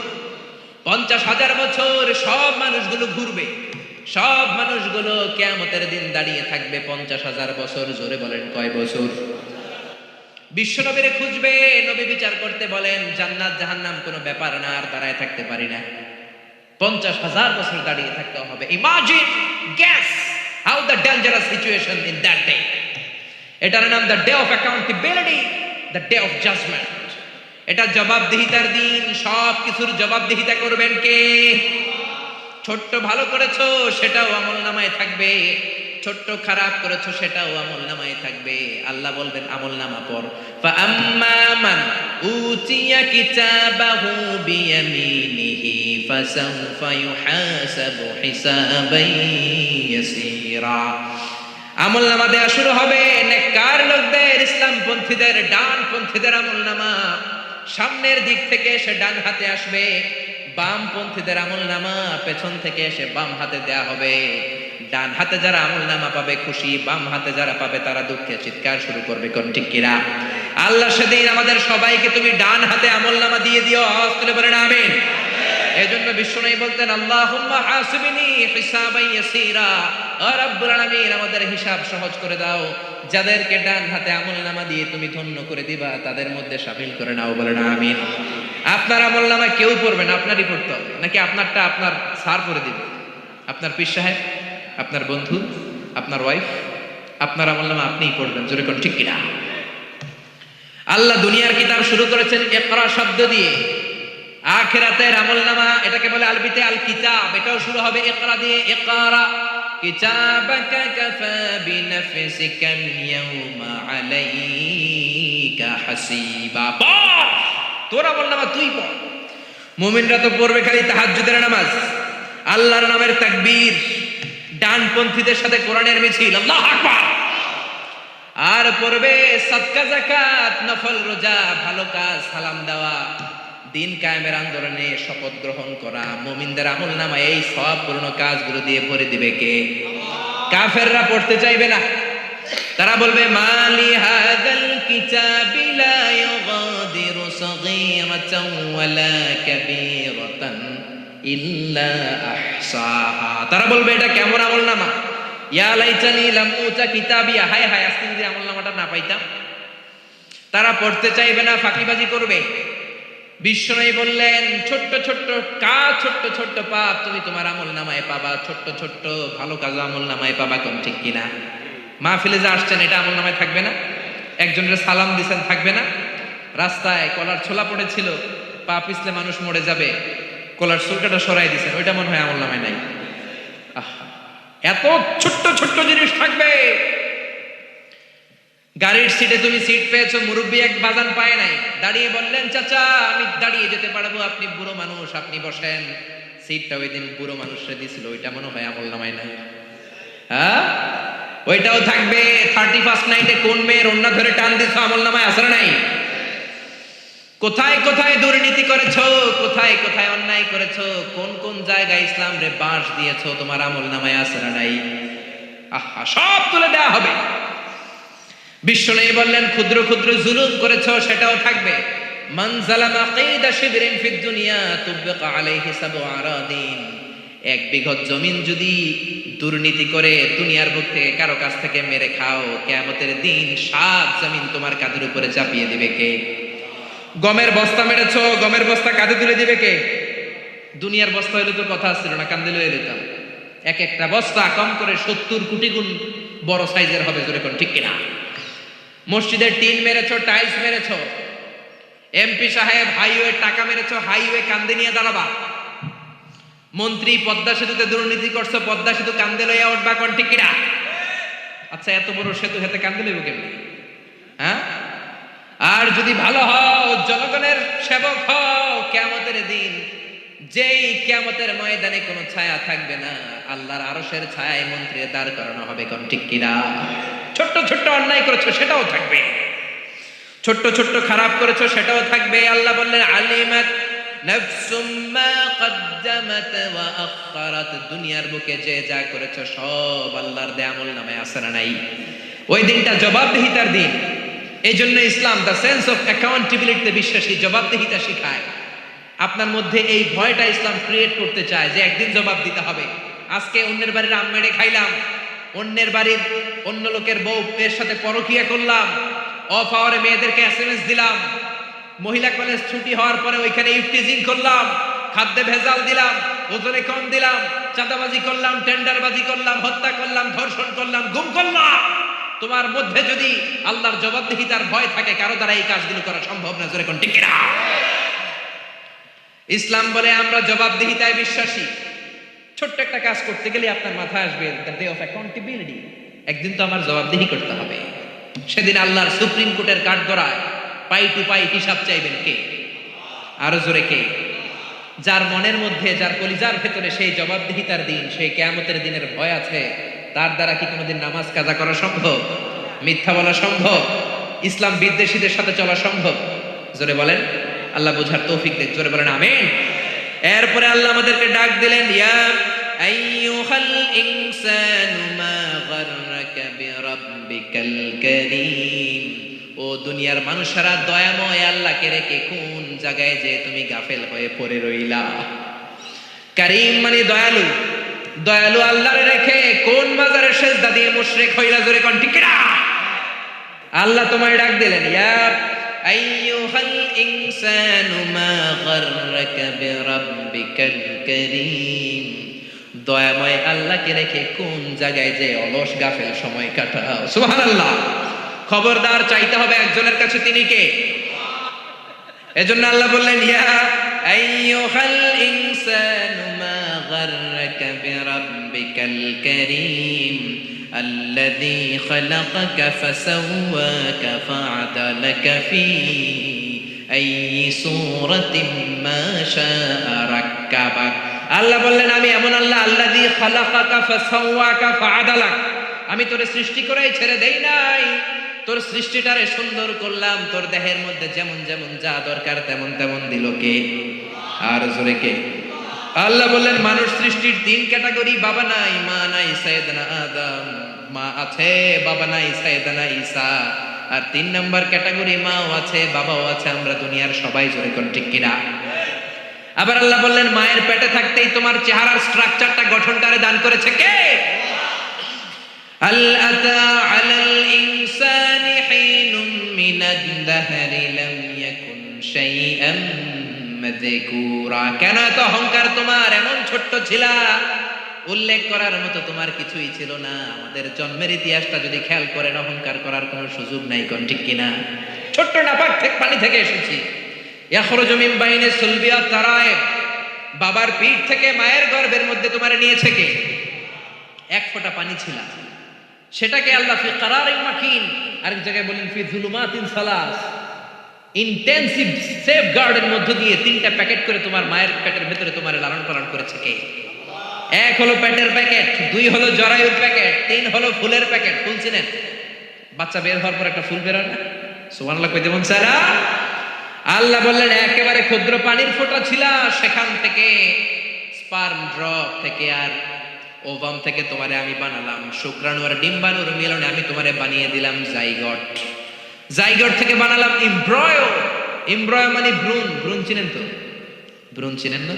50,000 বছর সব মানুষগুলো ঘুরবে। সব মানুষগুলো কিয়ামতের দিন দাঁড়িয়ে থাকবে 50,000 বছর। জোরে বলেন, কয় বছর? বিশ্বনবীরে খুঁজবে, নবী বিচার করতে বলেন, জান্নাত জাহান্নাম কোনো ব্যাপার না, আর দাঁড়ায় থাকতে পারি না। 50,000 বছর দাঁড়িয়ে থাকতে হবে। Imagine, guess how the dangerous situation in that day. এটার নাম the day of accountability, the day of judgement. এটা জবাবদিহিতার দিন। সব কিছুর জবাবদিহিতা করবেন কে? ছোট্ট ভালো করেছো, সেটাও আমলনামায় থাকবে। ছোট্ট খারাপ করেছো, সেটাও আমলনামায় থাকবে। আল্লাহ বলবেন, আমলনামা পড়। ফাআম্মা মান উতিয়া কিতাবাহু বিয়ামিনিহি ফাসাউফা ইউহাসাবু হিসাবান ইয়াসীরা। আমলনামা দেয়া শুরু হবে নেককার লোকদের, ইসলামপন্থীদের, ডানপন্থীদের আমলনামা সামনের দিক থেকে এসে ডান হাতে আসবে, বামপন্থীদের আমলনামা পেছন থেকে এসে বাম হাতে দেয়া হবে। ডান হাতে যারা আমলনামা পাবে খুশি, বাম হাতে যারা পাবে তারা দুঃখে চিৎকার শুরু করবে। কোন ঠিক কিনা? আল্লাহ সেদিন আমাদের সবাইকে তুমি ডান হাতে আমলনামা দিয়ে দিও, আওয়াজ তুলে বলেন আমিন। এজন্য বিশ্বনবী বলতেন আল্লাহুম্মা হাসিবনি হিসাবান ইয়াসীরা, ও রব্বুল আলামিন আমাদের হিসাব সহজ করে দাও। যাদেরকে ডান হাতে আমলনামা দিয়ে তুমি ধন্য করে দিবা তাদের মধ্যে শামিল করে নাও, বলেন আমিন। আপনার আমলনামা কেউ পড়বে না, আপনারই পড়তে হবে, নাকি আপনারটা আপনার স্যার করে দিবে? আপনার পীর সাহেব, আপনার বন্ধু, আপনার ওয়াইফ, আপনার আমলনামা আপনিই পড়বেন। জোরে কোন ঠিক কিনা? আল্লাহ দুনিয়ার কিতাব শুরু করেছেন ইকরা শব্দ দিয়ে, আখিরাতের আমলনামা এটাকে বলে আরবিতে আল কিতাব, এটাও শুরু হবে ইকরা দিয়ে। ইকরা কিতাবাকা কাফা বিনাফসিকা ইয়াউমা আলাইকা হাসিবা। পড়, তোর আমলনামা তুই পড়। মুমিনরা তো পড়বে খালি তাহাজ্জুদের নামাজ, আল্লাহর নামের তাকবীর, ডানপন্থীদের সাথে কোরআনের মিছিল, আল্লাহু আকবার। আর পড়বে সাদকা যাকাত, নফল রোজা, ভালো কাজ, সালাম দেওয়া, দিন কায়েমের আন্দোলনে শপথ গ্রহণ করা। মুমিনদের আমলনামা এই সব পূর্ণ কাজগুলো দিয়ে ভরে দিবে কে? কাফেররা পড়তে চাইবে না, তারা বলবে মালি হাদাল কিতাবি লা ইউগাদিরু সাগীরাতান ওয়ালা কাবীরাতান ইল্লা আহসাহা। তারা বলবে এটা কেমন আমলনামা? ইয়া লাইতানি লাম উতা কিতাবিয়া, হায় হায় আজকে যদি আমলনামাটা না পাইতাম। তারা পড়তে চাইবে না, ফাঁকিবাজি করবে। বিশ্বনবী বললেন ছোট্ট ছোট্ট কাজ, ছোট্ট ছোট্ট পাপ তুমি তোমার আমলনামায় পাবা, ছোট্ট ছোট্ট ভালো কাজ আমলনামায় পাবা। কোন ঠিক কিনা? মাহফিলে যে আসছেন এটা আমলনামায় থাকবে না? একজনের সালাম দিছেন থাকবে না? রাস্তায় কলার ছোলা পড়েছিল, পা পিছলে মানুষ মরে যাবে, কলার ছোলকাটা সরাই দিছেন, ওইটা মনে হয় আমলনামায় নাই। এত ছোট্ট ছোট্ট জিনিস থাকবে। গাড়ির সিটে তুমি সিট পেয়েছো, মুরব্বী এক বাজান পায় নাই, দাঁড়িয়ে বললেন চাচা আমি দাঁড়িয়ে যেতে পারবো, আপনি বুড়ো মানুষ আপনি বসেন। সিটটা ওই দিন বুড়ো মানুষরা দিছিল, ওইটা মনে হয় আমলনামায় নাই। হ্যাঁ, ওইটাও থাকবে। 31st নাইটে কোন মেয়ের ওন্না ধরে টান দিছো, আমলনামায় আছে না নাই? কোথায় কোথায় দুর্নীতি করেছো, কোথায় কোথায় অন্যায় করেছো, কোন কোন জায়গায় ইসলাম রে বাঁশ দিয়েছো, তোমার আমলনামায় আছে না নাই? আহা, সব তুলে দেওয়া হবে। বিশ্বনবী বললেন ক্ষুদ্র ক্ষুদ্র জুলুম করেছো, সেটাও থাকবে। মান যালামা কাইদা শিবরিন ফিদ দুনিয়া তুবকা আলাইহি সাবউ আরাদিন। এক বিঘত জমিন যদি দুর্নীতি করে দুনিয়ার বুক থেকে কারো কাছ থেকে মেরে খাও, কিয়ামতের দিন 7 জমিন তোমার কাঁধের উপরে চাপিয়ে দিবে কে? গমের বস্তা মেরেছো, গমের বস্তা কাঁধে তুলে দিবে কে? দুনিয়ার বস্তা হইলে তো কথা ছিল না, কাঁধে লয়ে নিতাম। এক একটা বস্তা কম করে 70 কোটি গুণ বড় সাইজের হবে। জোরে কোন ঠিক কিনা? মসজিদের টিন মেরেছো, টাইলস মেরেছো, এমপি সাহেব হাইওয়ে টাকা মেরেছো, হাইওয়ে কান্দে নিয়ে দাঁড়াবা। মন্ত্রী পদ্মা সেতুতে দুর্নীতি করছো, পদ্মা সেতু কান্দে লইয়া উঠবা। কোন ঠিক কিনা? আচ্ছা, এত বড় সেতু হাতে কান্দে লইব কেমনি? হ্যাঁ, আর যদি ভালো হও, জনগণের সেবক হও, কিয়ামতের দিন যেই কিয়ামতের ময়দানে কোনো ছায়া থাকবে না, আল্লাহর আরশের ছায়ায় মন্ত্রীর দাঁড় করানো হবে। কোন ঠিক কিনা? ছোট্ট ছোট্ট অন্যায় করেছো সেটাও থাকবে, ছোট্ট ছোট্ট খারাপ করেছো সেটাও থাকবে। আল্লাহ বললেন আলিমাত নাফসুম মা কদ্দামাত ওয়া আখখারাত। দুনিয়ার বুকে যে যা করেছো সব আল্লাহর দেয়া আমলনামায় আছে না নাই? ওই দিনটা জবাবদিহিতার দিন। এই জন্য ইসলাম দ্য সেন্স অফ অ্যাকাউন্টেবিলিটিতে বিশ্বাসী, জবাবদিহিতা শিখায়। আপনার মধ্যে এই ভয়টা ইসলাম ক্রিয়েট করতে চায় যে একদিন জবাব দিতে হবে। আজকে অন্যের বাড়ির আম মেরে খাইলাম, অন্যের বাড়ির অন্য লোকের বউ এর সাথে পরকিয়া করলাম, অফ আওয়ারে মেয়েদেরকে এসএমএস দিলাম, মহিলা কলেজ ছুটি হওয়ার পরে ওইখানে ইফটিজিং করলাম, খাদ্যে ভেজাল দিলাম, ওজনে কম দিলাম, চাঁদাবাজি করলাম, টেন্ডারবাজি করলাম, হত্যা করলাম, ধর্ষণ করলাম, গুম করলাম। তোমার মধ্যে যদি আল্লাহর জবাবদিহিতার ভয় থাকে, কারো দ্বারা এই কাজগুলো করা সম্ভব না। জোরে কোন ঠিক কিনা? ইসলাম বলে আমরা জবাবদিহিতায় বিশ্বাসী। ছোট্ট একটা কাজ করতে গেলে আপনার মাথায় আসবে দ্য ডে অফ অ্যাকাউন্টেবিলিটি। একদিন তো আমার জবাবদিহি করতে হবে। সেদিন আল্লাহর সুপ্রিম কোর্টের কাঠগড়ায় পাই টু পাই হিসাব চাইবেন কে? আরো জোরে কে? যার মনের মধ্যে, যার কলিজার ভেতরে সেই জবাবদিহিতার দিন, সেই কিয়ামতের দিনের ভয় আছে, তার দ্বারা কি কোনোদিন নামাজ কাজা করা সম্ভব? মিথ্যা বলা সম্ভব? ইসলাম বিদ্বেষীদের সাথে চলা সম্ভব? জোরে বলেন। আল্লাহ বোঝার তৌফিক দেন, জোরে বলেন আমিন। এরপরে আল্লাহ আমাদেরকে ডাক দিলেন, ইয়া আইয়ুহাল ইনসানু মা গাররাকা বিরাব্বিকাল কারীম। ও দুনিয়ার মানুষেরা, দয়াময় আল্লাহকে রেখে কোন জায়গায় যে তুমি গাফেল হয়ে পড়ে রইলা। কারীম মানে দয়ালু, দয়ালু আল্লাহরে রেখে কোন মাজারে সেজদা দিয়ে মুশরিক হইলা, জোরে কোন ঠিক না? আল্লাহ তোমায় ডাক দিলেন, ইয়া আইয়ুহাল ইনসানু মা গাররাকা বিরাব্বিকাল কারীম। দয়াময় আল্লাহকে রেখে কোন জায়গায় যে অলস গাফেল সময় কাটাও। সুবহানাল্লাহ। খবরদার, চাইতে হবে একজনের কাছে, তিনি কে? এজন্য আল্লাহ বললেন, ইয়া আইয়ুহাল ইনসানু মা গাররাকা বিরাব্বিকাল কারীম আল্লাযী খালাকাকা ফাসাওয়াকা ফাআদালাকা ফি আইয়ি সূরাতিন মা শাআ রাক্কাবাক। আল্লাহ বললেন, আমি এমন আল্লাহ, আল্লাযী খালাকাকা ফাসাওয়াকা ফাআদালাক। আমি তোরে সৃষ্টি করেই ছেড়ে দেই নাই, তোর সৃষ্টিটারে সুন্দর করলাম, তোর দেহের মধ্যে যেমন যেমন যা দরকার তেমন তেমন দিল কে? আর জোরে কে? আল্লাহ বললেন, মানুষ সৃষ্টির তিন ক্যাটাগরি, বাবা নাই, মা নাই, সাইয়েদনা আদম। মা আছে, বাবা নাই, সাইয়েদনা ঈসা। আর তিন নাম্বার ক্যাটাগরি, মাও আছে, বাবাও আছে, আমরা দুনিয়ার সবাই, জোরে কোন ঠিক কিনা? আবার আল্লাহ বললেন, মায়ের পেটে থাকতেই তোমার চেহারার স্ট্রাকচারটা, গঠনটারে দান করেছে কে? هل أتى على الإنسان حين من الدهر لم يكن شيئا مذكورا। কেন এত অহংকার তোমার? এমন ছোট্ট ছিলা, উল্লেখ করার মতো তোমার কিছুই ছিল না। আমাদের জন্মের ইতিহাসটা যদি খেয়াল করেন, অহংকার করার কোনো সুযোগ নাই, কোন ঠিক কিনা? ছোট্ট নাপাক থেকে পানি থেকে এসেছি। ইয়াখরুজু মিন বাইনি সুলবি ওয়া তারায়েব। বাবার পিঠ থেকে, মায়ের গর্ভের মধ্যে তোমারে নিয়েছে কে? এক ফোঁটা পানি ছিল, সেটাকে আল্লাহ ফি কারারিন মাকিন, আরেক জায়গায় বলেন ফি যুলুমাতিন সালাস, ইন্টেনসিভ সেফগার্ডের মধ্য দিয়ে তিনটা প্যাকেট করে তোমার মায়ের পেটের ভিতরে তোমার লালন পালন করেছে কে? এক হলো পেটের প্যাকেট, দুই হলো জরায়ুর প্যাকেট, তিন হলো ফুলের প্যাকেট। ফুল চিনেন? বাচ্চা বের হওয়ার পর একটা ফুল বের হয় না? সুবহানাল্লাহ কইতে মন চায় না? আল্লাহ বললেন, একেবারে ক্ষুদ্র পানির ফোঁটা ছিল, সেখান থেকে স্পার্ম ড্রপ থেকে আর ওভাম থেকে তোমারে আমি বানালাম, শুক্রাণু আর ডিম্বাণুর মিলনে আমি তোমারে বানিয়ে দিলাম জাইগট। জাইগট থেকে বানালাম এমব্রয়ো। এমব্রয়ো মানে ভ্রূণ। ভ্রূণ চিনেন তো? ভ্রূণ চিনেন না?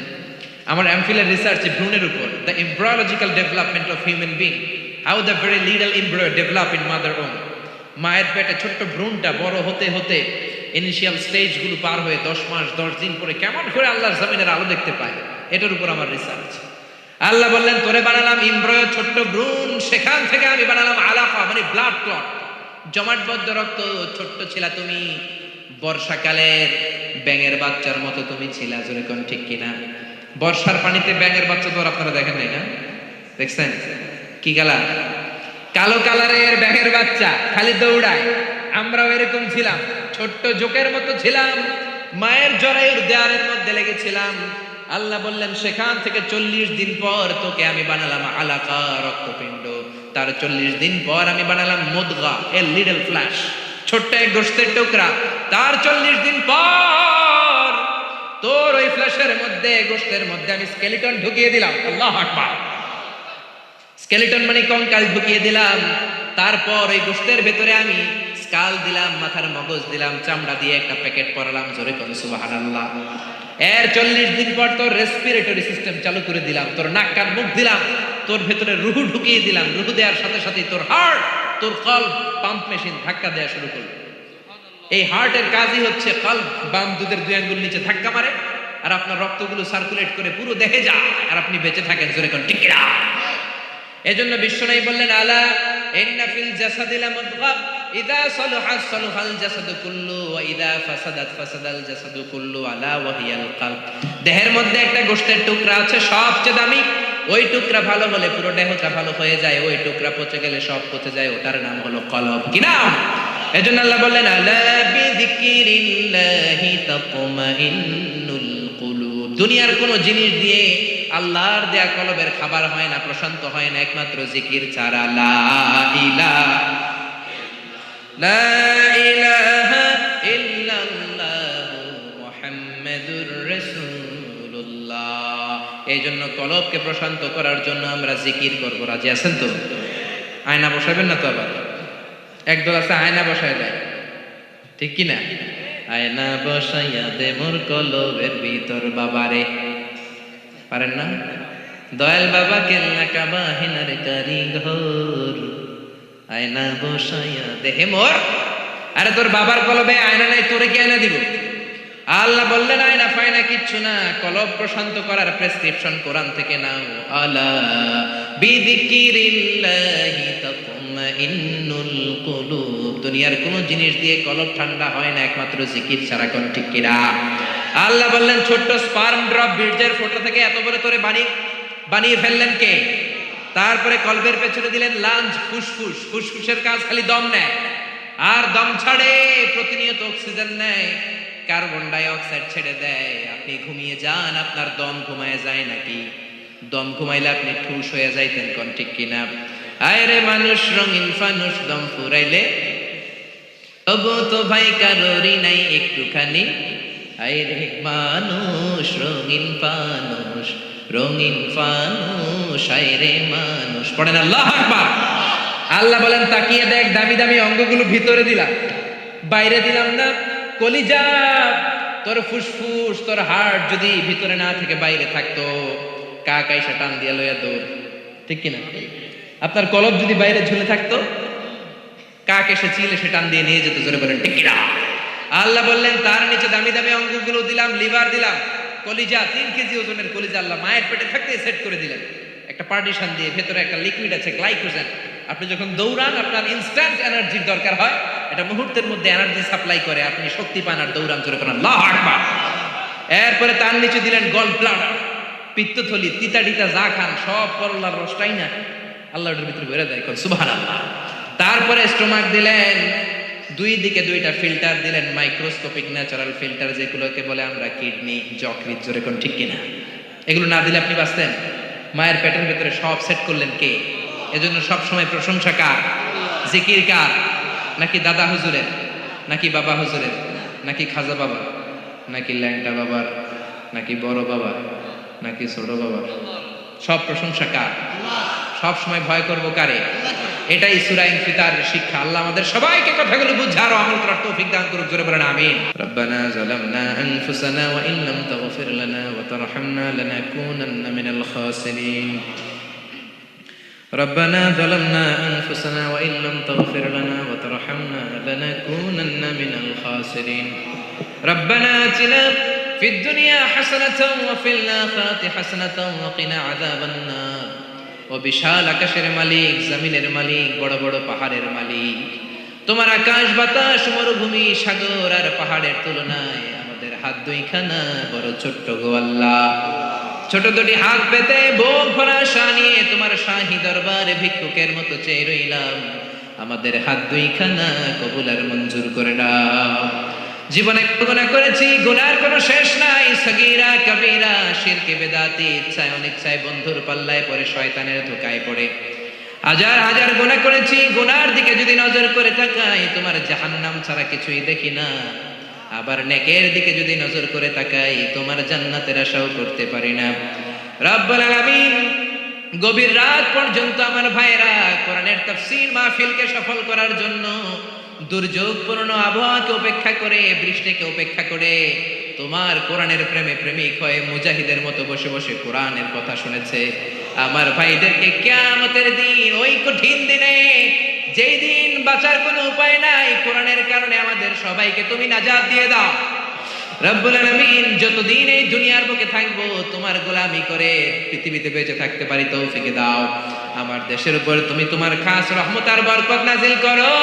আমার এমফিলের রিসার্চে ভ্রূণের উপর, the embryological development of human being, how the very little embryo develop in mother womb. মায়ের পেটে ছোট্ট ভ্রূণটা বড় হতে হতে ইনিশিয়াল স্টেজগুলো পার হয়ে 10 মাস 10 দিন পরে কেমন করে আল্লাহর জমিনের আলো দেখতে পায়, এটার উপর আমার রিসার্চ। আল্লাহ বললেন, তোরে বানালাম এমব্রয়ো, ছোট্ট ভ্রূণ, সেখান থেকে আমি বানালাম আলাকা মানে ব্লাড ক্লট, জমাটবদ্ধ রক্ত। ছোট্ট ছিলা তুমি, বর্ষাকালের ব্যাঙের বাচ্চার মতো তুমি ছিলা, জোরে কোন ঠিক কিনা? বর্ষার পানিতে ব্যাঙের বাচ্চা তো আপনারা দেখেন নাই না? দেখছেন? কি কালার? কালো কালারের ব্যাঙের বাচ্চা, খালি দৌড়ায়। আমরাও এরকম ছিলাম, ছোট্ট জোকের মতো ছিলাম, মায়ের জরায়ুর দেয়ালের মধ্যে লেগেছিলাম। আল্লাহ বললেন, সেখান থেকে 40 দিন পর তোকে আমি বানালাম আলাকা, রক্তপিণ্ড। তার 40 দিন পর আমি বানালাম মুদগা, এ লিটল ফ্ল্যাশ, ছোট্ট এক গোশতের টুকরা। তার 40 দিন পর তোর ওই ফ্ল্যাশের মধ্যে, গোশতের মধ্যে আমি স্কেলিটন ঢুকিয়ে দিলাম। আল্লাহু আকবার। স্কেলিটন মানে কঙ্কাল ঢুকিয়ে দিলাম। তারপর ওই গোশতের ভেতরে আমি স্কাল দিলাম, মাথার মগজ দিলাম, চামড়া দিয়ে একটা প্যাকেট পরালাম, জোরে কোন সুবহানাল্লাহ। এর 40 দিন পর তোর রেসপিরেটরি সিস্টেম চালু করে দিলাম, তোর নাক কান মুখ দিলাম, তোর ভেতরে রুহু ঢুকিয়ে দিলাম। রুহু দেওয়ার সাথে সাথে তোর হার্ট, তোর কলব পাম্প মেশিন ধাক্কা দেওয়া শুরু করলো। এই হার্টের কাজই হচ্ছে কলব, বাম দুধের 2 আঙ্গুল নিচে ধাক্কা মারে আর আপনার রক্তগুলো সার্কুলেট করে পুরো দেহে যায়, আর আপনি বেঁচে থাকেন, জোরে কোন ঠিক কিনা? এজন্য বিশ্বনবী বললেন, আলা ইন্না ফিল জাসাদি লামুদগা ইযা সালাহা সালাহাল জাসাদু কুল্লু ওয়া ইযা ফাসাদাত ফাসাদাল জাসাদু কুল্লু আলা ওয়া হিয়াল কলব। দেহের মধ্যে একটা গোশতের টুকরা আছে, সবচেয়ে দামি। ওই টুকরা ভালো হলে পুরো দেহটা ভালো হয়ে যায়, ওই টুকরা পচে গেলে সব পচে যায়, ওটার নাম হলো কলব। কি নাম? এজন্য আল্লাহ বললেন, আলা বিযিকিরিল্লাহি তাতমাইন্নুল কুলুব। দুনিয়ার কোন জিনিস দিয়ে আল্লাহর দেয়া কলবের খাবার হয় না, প্রশান্ত হয় না, একমাত্র জিকির ছাড়া। লা ইলাহা লা ইলাহা ইল্লাল্লাহু মুহাম্মাদুর রাসূলুল্লাহ। এই জন্য কলবকে প্রশান্ত করার জন্য আমরা জিকির করব। রাজি আছেন তো? আয়না বসাবেন না তো? আবার একদল আছে আয়না বসায় দেয়, ঠিক কি না? আয়না বসাইয়া দে মোর কলবের ভিতর বাবারে, পারেন না? দয়াল বাবা কেল্লা কাবা হেনার কারিগর, আয়না বসাইয়া দে হে মোর। আরে তোর বাবার কলবে আয়না নাই, তোরে কি আয়না দিব? আল্লাহ বললেন আয়না ফায়না কিচ্ছু না, কলব প্রশান্ত করার প্রেসক্রিপশন কোরআন থেকে নাও। আলা বিযিকিরিল্লাহি তাতমাইন্নুল কুলুব। দুনিয়ার কোন জিনিস দিয়ে কলব ঠান্ডা হয় না, একমাত্র জিকির ছাড়া। কোন ঠিক কিনা? আল্লাহ বললেন ছোট্ট স্পার্ম ড্রপ বীর্যের ফোঁটা থেকে এত বড় তোরে বানিয়ে ফেললেন কে? তারপরে কলবের পেছনে দিলেন লাঞ্চ, ফুসফুস। ফুসফুসের কাজ খালি দম নেয় আর দম ছাড়ে, প্রতিনিয়ত অক্সিজেন নেয়, কার্বন ডাই অক্সাইড ছেড়ে দেয়। আপনি ঘুমিয়ে যান, আপনার দম ঘুমায় যায় নাকি? দম ঘুমাইলে আপনি ঠুস হয়ে যাইতেন। কোন ঠিক কিনা? আয়রে মানুষ রঙিন ফানুষ, দম ফুরাইলে তবু তো ভাই কারোরই নাই একটুখানি। আয়রে মানুষ রঙিন ফানুষ, রঙিন ফানুষ, আয়রে মানুষ। পড়েন আল্লাহু আকবার। আল্লাহ বলেন তাকিয়ে দেখ, দামি দামি অঙ্গগুলো ভিতরে দিলাম, বাইরে দিলাম না। কলিজা, তোর ফুসফুস, তোর হার্ট যদি ভিতরে না থেকে বাইরে থাকতো, কাক আইসা টান দিয়া লইয়া দৌড়, ঠিক কিনা? আপনার কলব যদি বাইরে ঝুলে থাকতো, কাক এসে চিলে সে টান দিয়ে নিয়ে যেত। জোরে বলেন ঠিক কিনা? আল্লাহ বললেন তার নিচে দামি দামি অঙ্গগুলো দিলাম, লিভার দিলাম, কলিজা, 3 কেজি ওজনের কলিজা আল্লাহ মায়ের পেটে থাকতে সেট করে দিলেন একটা পার্টিশন দিয়ে। ভেতরে একটা লিকুইড আছে, গ্লাইকোজেন। আপনি যখন দৌড়ান আপনার ইনস্ট্যান্ট এনার্জির দরকার হয়, এটা মুহূর্তের মধ্যে এনার্জি সাপ্লাই করে, আপনি শক্তি পান আর দৌড়ান। জোরে বলেন আল্লাহু আকবার। এরপরে তার নিচে দিলেন গল ব্লাডার, পিত্তথলি, তিতা যা খান সব করলার রসটাই না আল্লাহর ভিতরে বেড়ে দেয়। সুবহানাল্লাহ। তারপরে স্টোমাক দিলেন, 2 দিকে 2টা ফিল্টার দিলেন, মাইক্রোস্কোপিক ন্যাচারাল ফিল্টার, যেগুলোকে বলে আমরা কিডনি, যকৃৎ। জোরে কোন ঠিক কিনা? এগুলো না দিলে আপনি বাঁচতেন? মায়ের পেটের ভিতরে সব সেট করলেন কে? এজন্য সব সময় প্রশংসা কার? জিকির কার? নাকি দাদা হুজুরের, নাকি বাবা হুজুরের, নাকি খাজা বাবা, নাকি ল্যাংটা বাবার, নাকি বড় বাবা, নাকি ছোট বাবার? সব প্রশংসা কার? সব সময় ভয় করব কারে? এটাই সূরা ইনফিতারের শিক্ষা। আল্লাহ আমাদের সবাইকে কথাগুলো বুঝার ও আমল করার তৌফিক দান করুক। জোরে বলেন আমিন। রব্বানা যালামনা আনফুসানা ওয়া ইন লাম তাগফির লানা ওয়া তারহামনা লানাকুনান্না মিনাল খাসিরিন। ربنا ظلمنا أنفسنا وإن لم تغفر لنا وترحمنا لنكونن من الخاسرين. ربنا آتنا في الدنيا حسنة وفي الآخرة حسنة وقنا عذاب النار. ও বিশাল আকাশের মালিক, জমিনের মালিক, বড় বড় পাহাড়ের মালিক, তোমার আকাশ বাতাস মরুভূমি সাগর আর পাহাড়ের তুলনায় আমাদের হাত দুইখানা বড় ছোট্ট গো আল্লাহ। ছোট দুটি হাত পেতে বুক ভরা আশা নিয়ে তোমার শাহী দরবারে ভিক্ষুকের মতো চেয়ে রইলাম। আমাদের হাত দুইখানা কবুল আর মঞ্জুর করে দাও। জীবনে গুনাহ করেছি, গুনার কোনো শেষ নাই। সগীরা কবিরা, শিরকে বেদাতি, ইচ্ছায় অনিচ্ছায় বন্ধুর পাল্লায় পড়ে, শয়তানের ধোকায় পড়ে হাজার হাজার গুনাহ করেছি। গুনার দিকে যদি নজর করে তাকাই, তোমার জাহান্নাম ছাড়া কিছুই দেখি না। আবার নেকের দিকে যদি নজর করে তাকাই, তোমার জান্নাতের আশাও করতে পারি না। রব্বুল আলামিন, গভীর রাত পর্যন্ত আমার ভাইরা কোরআনের তাফসীর মাহফিলকে সফল করার জন্য দুর্যোগপূর্ণ আবহাওয়াকে উপেক্ষা করে, বৃষ্টিকে উপেক্ষা করে তোমার কোরআনের প্রেমে প্রেমিক হয়ে মুজাহিদের মতো বসে বসে কোরআনের কথা শুনেছে। আমার ভাইদেরকে কিয়ামতের দিন, ওই কঠিন দিনে, যেই দিন বাঁচার কোনো উপায় নাই, কোরআনের কারণে আমাদের সবাইকে তুমি নাজাত দিয়ে দাও। রব্বুল আলামিন, যতদিন এই দুনিয়ার বুকে থাকবো তোমার গোলামি করে পৃথিবীতে বেঁচে থাকতে পারি তৌফিক দাও। আমার দেশের উপর তুমি তোমার খাস রহমত আর বরকত নাজিল করো।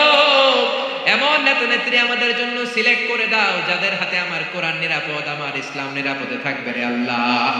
এমন নেতা নেত্রী আমাদের জন্য সিলেক্ট করে দাও, যাদের হাতে আমার কোরআন নিরাপদ, আমার ইসলাম নিরাপদে থাকবে রে আল্লাহ।